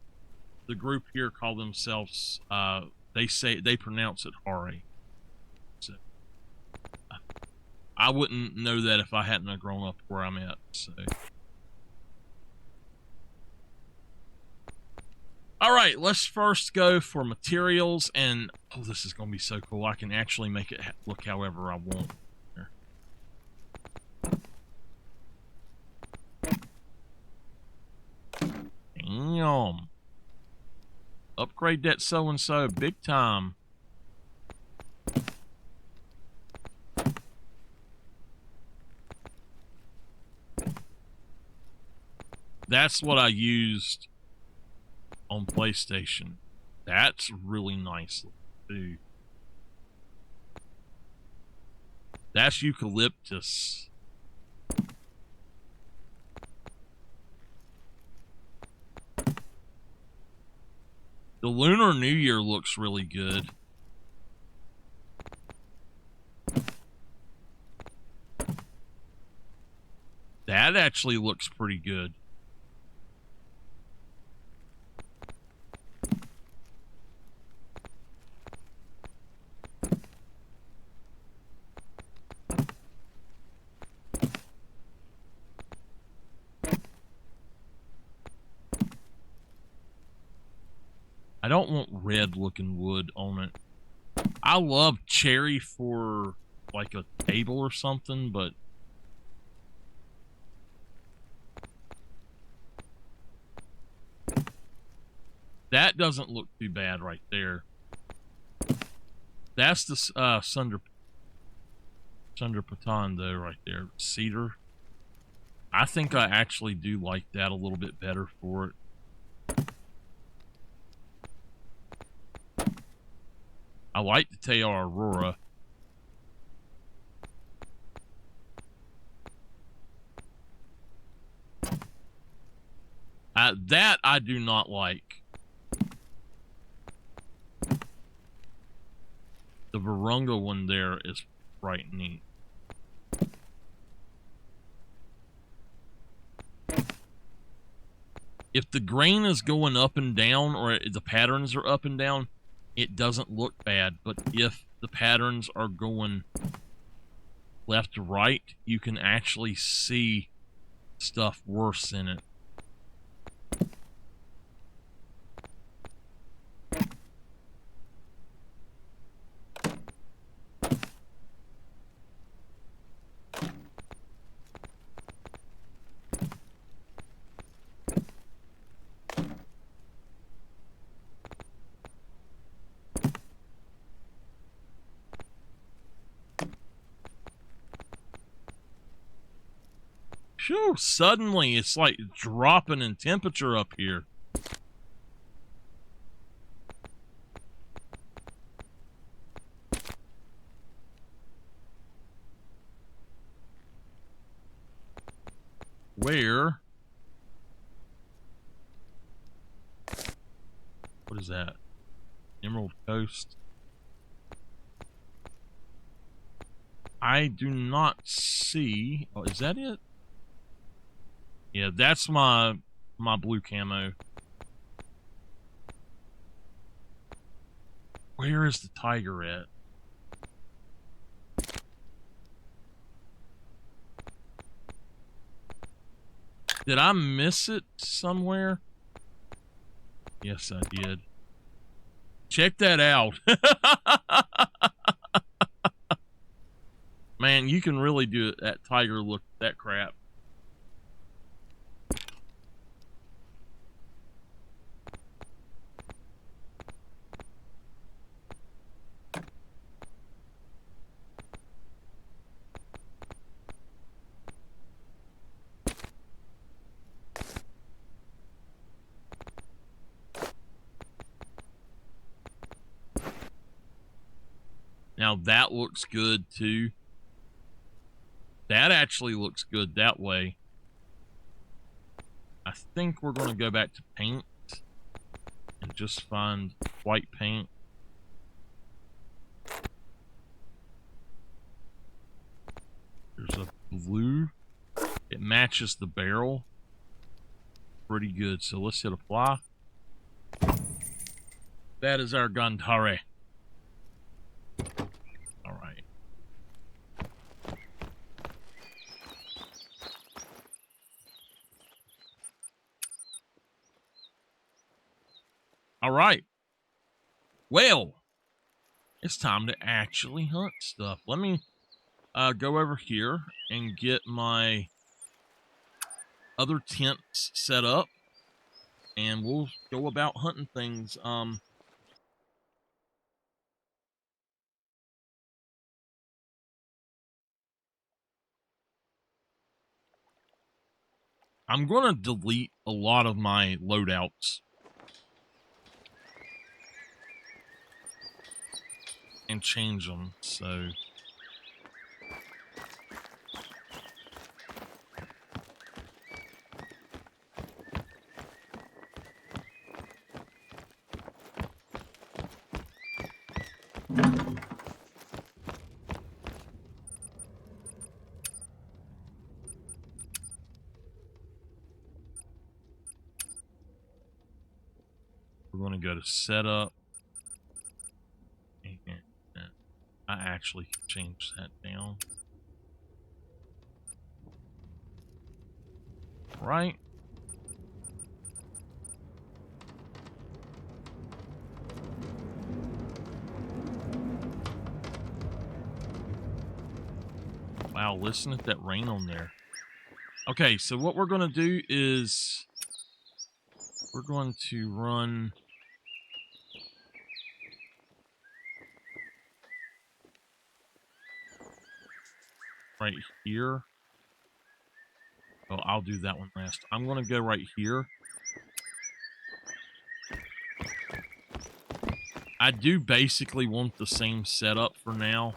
group here call themselves, they pronounce it Hare. So I wouldn't know that if I hadn't have grown up where I'm at. So, all right, let's first go for materials, and oh, this is going to be so cool. I can actually make it look however I want. Here. Damn. Upgrade that so-and-so big time. That's what I used on PlayStation. That's really nice too. That's eucalyptus. The Lunar New Year looks really good. That actually looks pretty good. I don't want red looking wood on it. I love cherry for like a table or something, but that doesn't look too bad right there. That's the Sunder Patan though right there. Cedar. I think I actually do like that a little bit better for it. I like the Teo Aurora. That I do not like. The Virunga one there is right neat. If the grain is going up and down, or the patterns are up and down, it doesn't look bad. But if the patterns are going left to right, you can actually see stuff worse in it. Phew, suddenly it's like dropping in temperature up here. Where? What is that? Emerald Coast. I do not see. Oh, is that it? Yeah, that's my blue camo. Where is the tiger at? Did I miss it somewhere? Yes, I did. Check that out. Man, you can really do it. That tiger look, that crap. Now that looks good too. That actually looks good that way. I think we're going to go back to paint and just find white paint. blue. It matches the barrel pretty good. So let's hit apply. That is our Gandhari. All right. All right. Well, it's time to actually hunt stuff. Let me go over here and get my other tents set up, and we'll go about hunting things. I'm going to delete a lot of my loadouts and change them. So we're going to go to setup. And I actually can change that down. Right. Wow, listen to that rain on there. Okay, so what we're going to do is we're going to run right here. Oh, I'll do that one last. I'm going to go right here. I do basically want the same setup for now.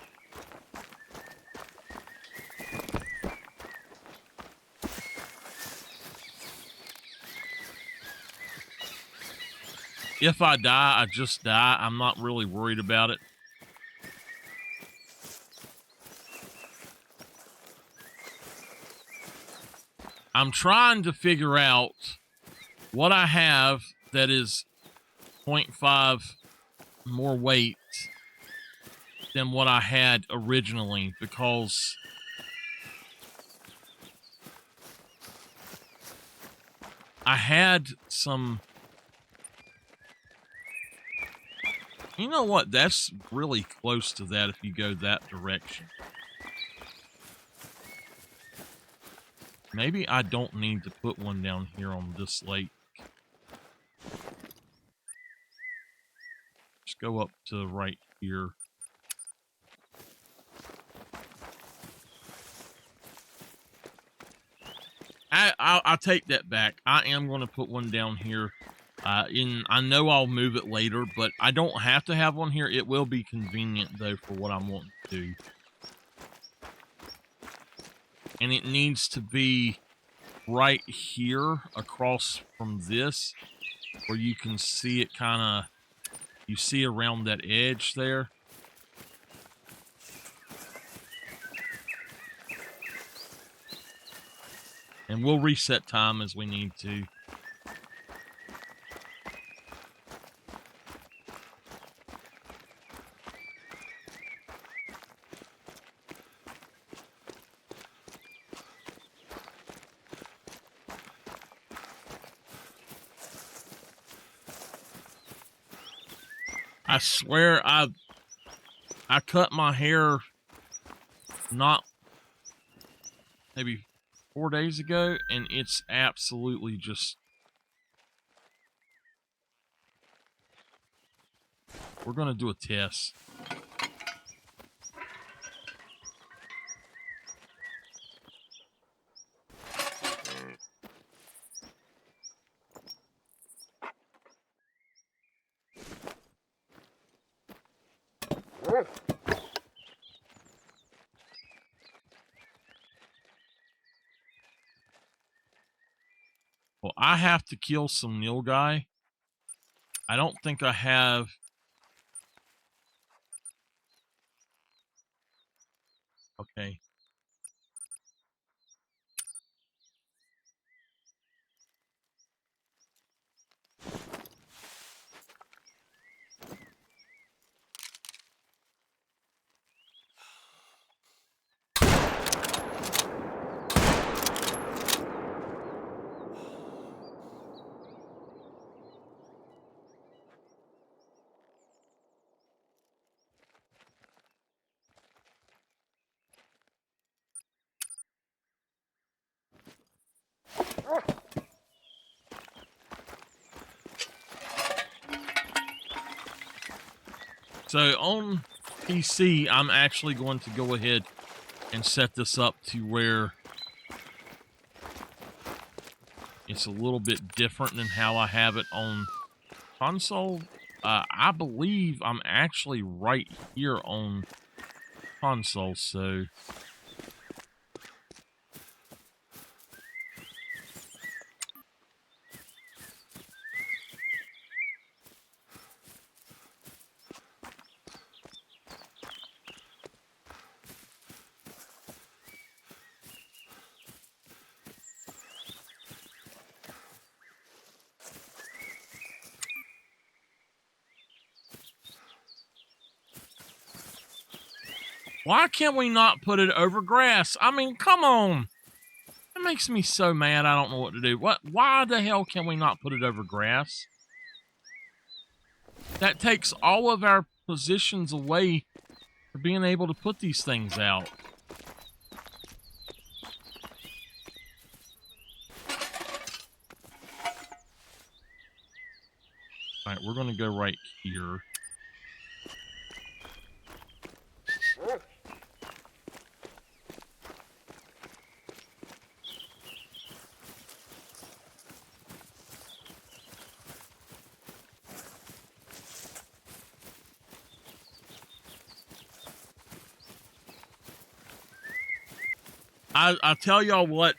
If I die, I just die. I'm not really worried about it. I'm trying to figure out what I have that is 0.5 more weight than what I had originally, because I had some... You know what? That's really close to that if you go that direction. Maybe I don't need to put one down here on this lake. Just go up to right here. I'll take that back. I am going to put one down here. I know I'll move it later, but I don't have to have one here. It will be convenient, though, for what I'm wanting to do. And it needs to be right here across from this, where you can see it kind of, you see around that edge there. And we'll reset time as we need to. I swear I cut my hair not maybe 4 days ago, and it's absolutely just... We're going to do a test. Well, I have to kill some nilgai. I don't think I have... Okay. So on PC, I'm actually going to go ahead and set this up to where it's a little bit different than how I have it on console. I believe I'm actually right here on console, so why can't we not put it over grass? I mean, come on. That makes me so mad. I don't know what to do. Why the hell can we not put it over grass? That takes all of our positions away for being able to put these things out. All right, we're going to go right here. I tell y'all what,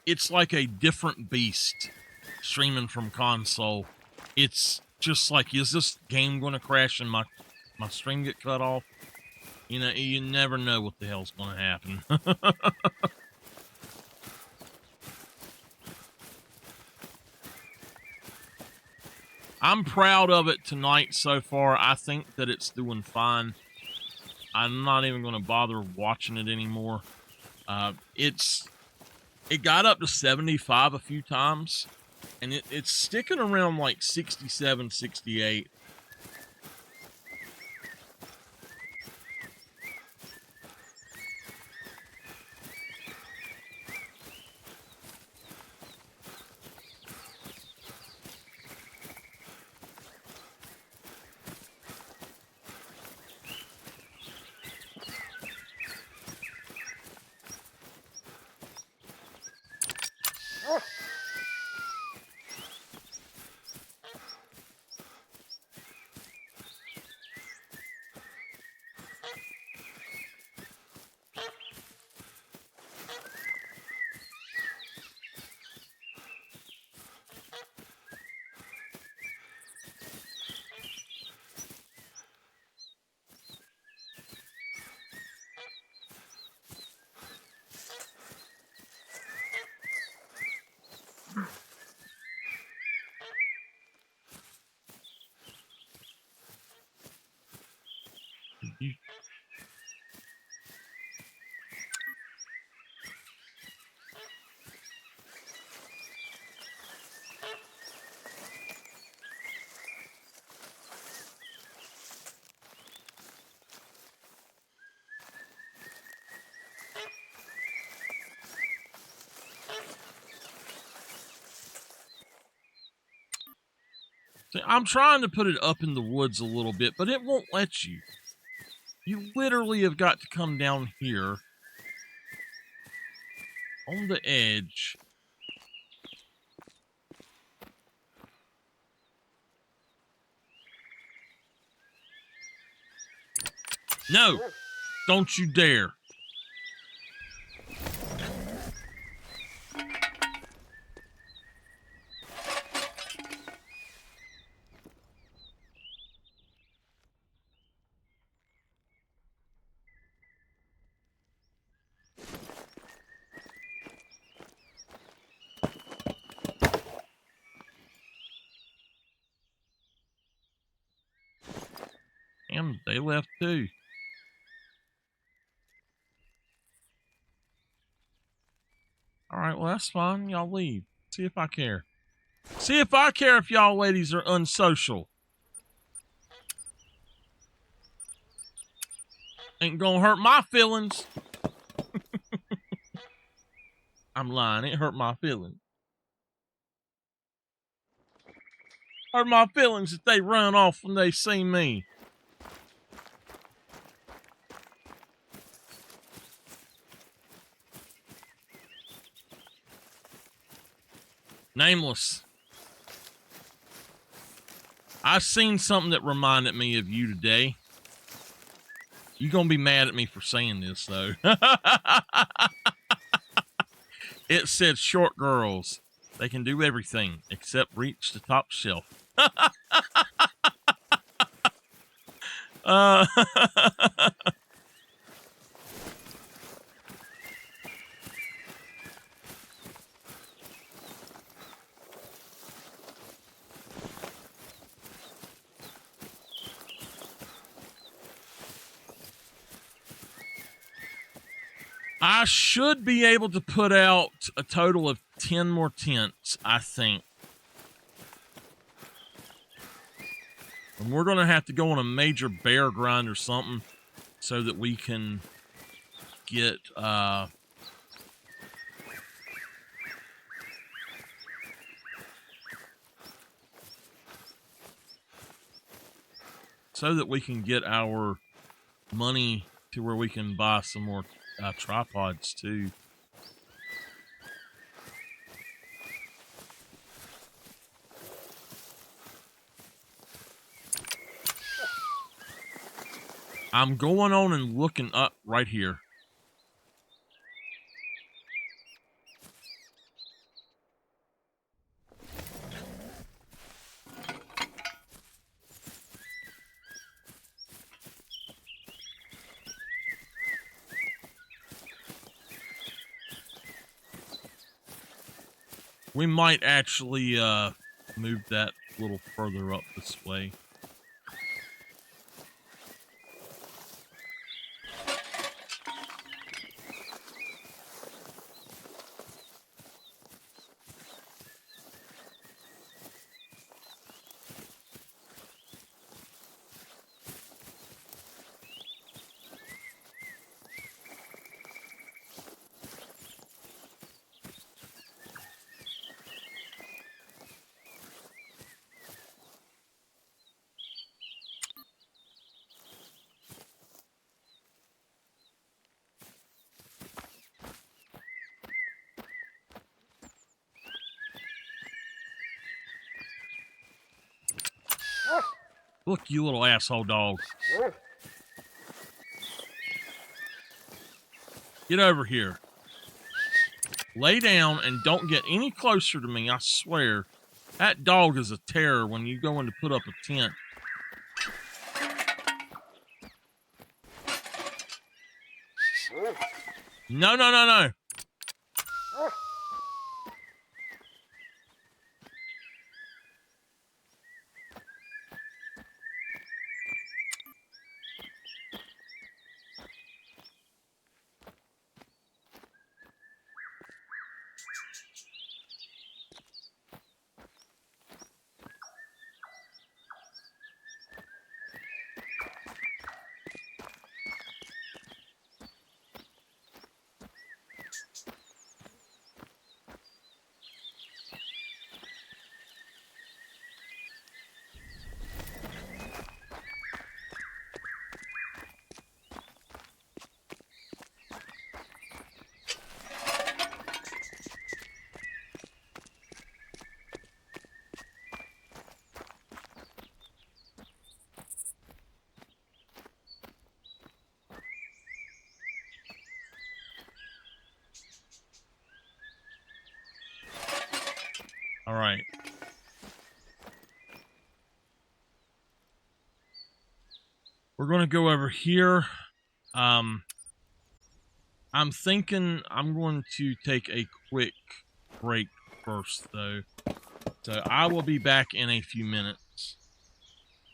it's like a different beast streaming from console. It's just like, is this game going to crash and my stream get cut off? You know, you never know what the hell's going to happen. I'm proud of it tonight so far. I think that it's doing fine. I'm not even going to bother watching it anymore. It got up to 75 a few times, and it's sticking around like 67, 68. You, see, I'm trying to put it up in the woods a little bit, but it won't let you. You literally have got to come down here on the edge. No, don't you dare. And they left too. All right, well, that's fine. Y'all leave. See if I care. See if I care if y'all ladies are unsocial. Ain't gonna hurt my feelings. I'm lying. It hurt my feelings. Hurt my feelings if they run off when they see me. Nameless. I seen something that reminded me of you today. You gonna be mad at me for saying this, though. It said short girls. They can do everything except reach the top shelf. uh, I should be able to put out a total of 10 more tents, I think. And we're going to have to go on a major bear grind or something so that we can get, our money to where we can buy some more tripods too. I'm going on and looking up right here. We might actually move that a little further up this way. Look, you little asshole dog. Get over here. Lay down and don't get any closer to me, I swear. That dog is a terror when you go in to put up a tent. No, no, no, no. All right. We're going to go over here. I'm thinking I'm going to take a quick break first, though. So I will be back in a few minutes.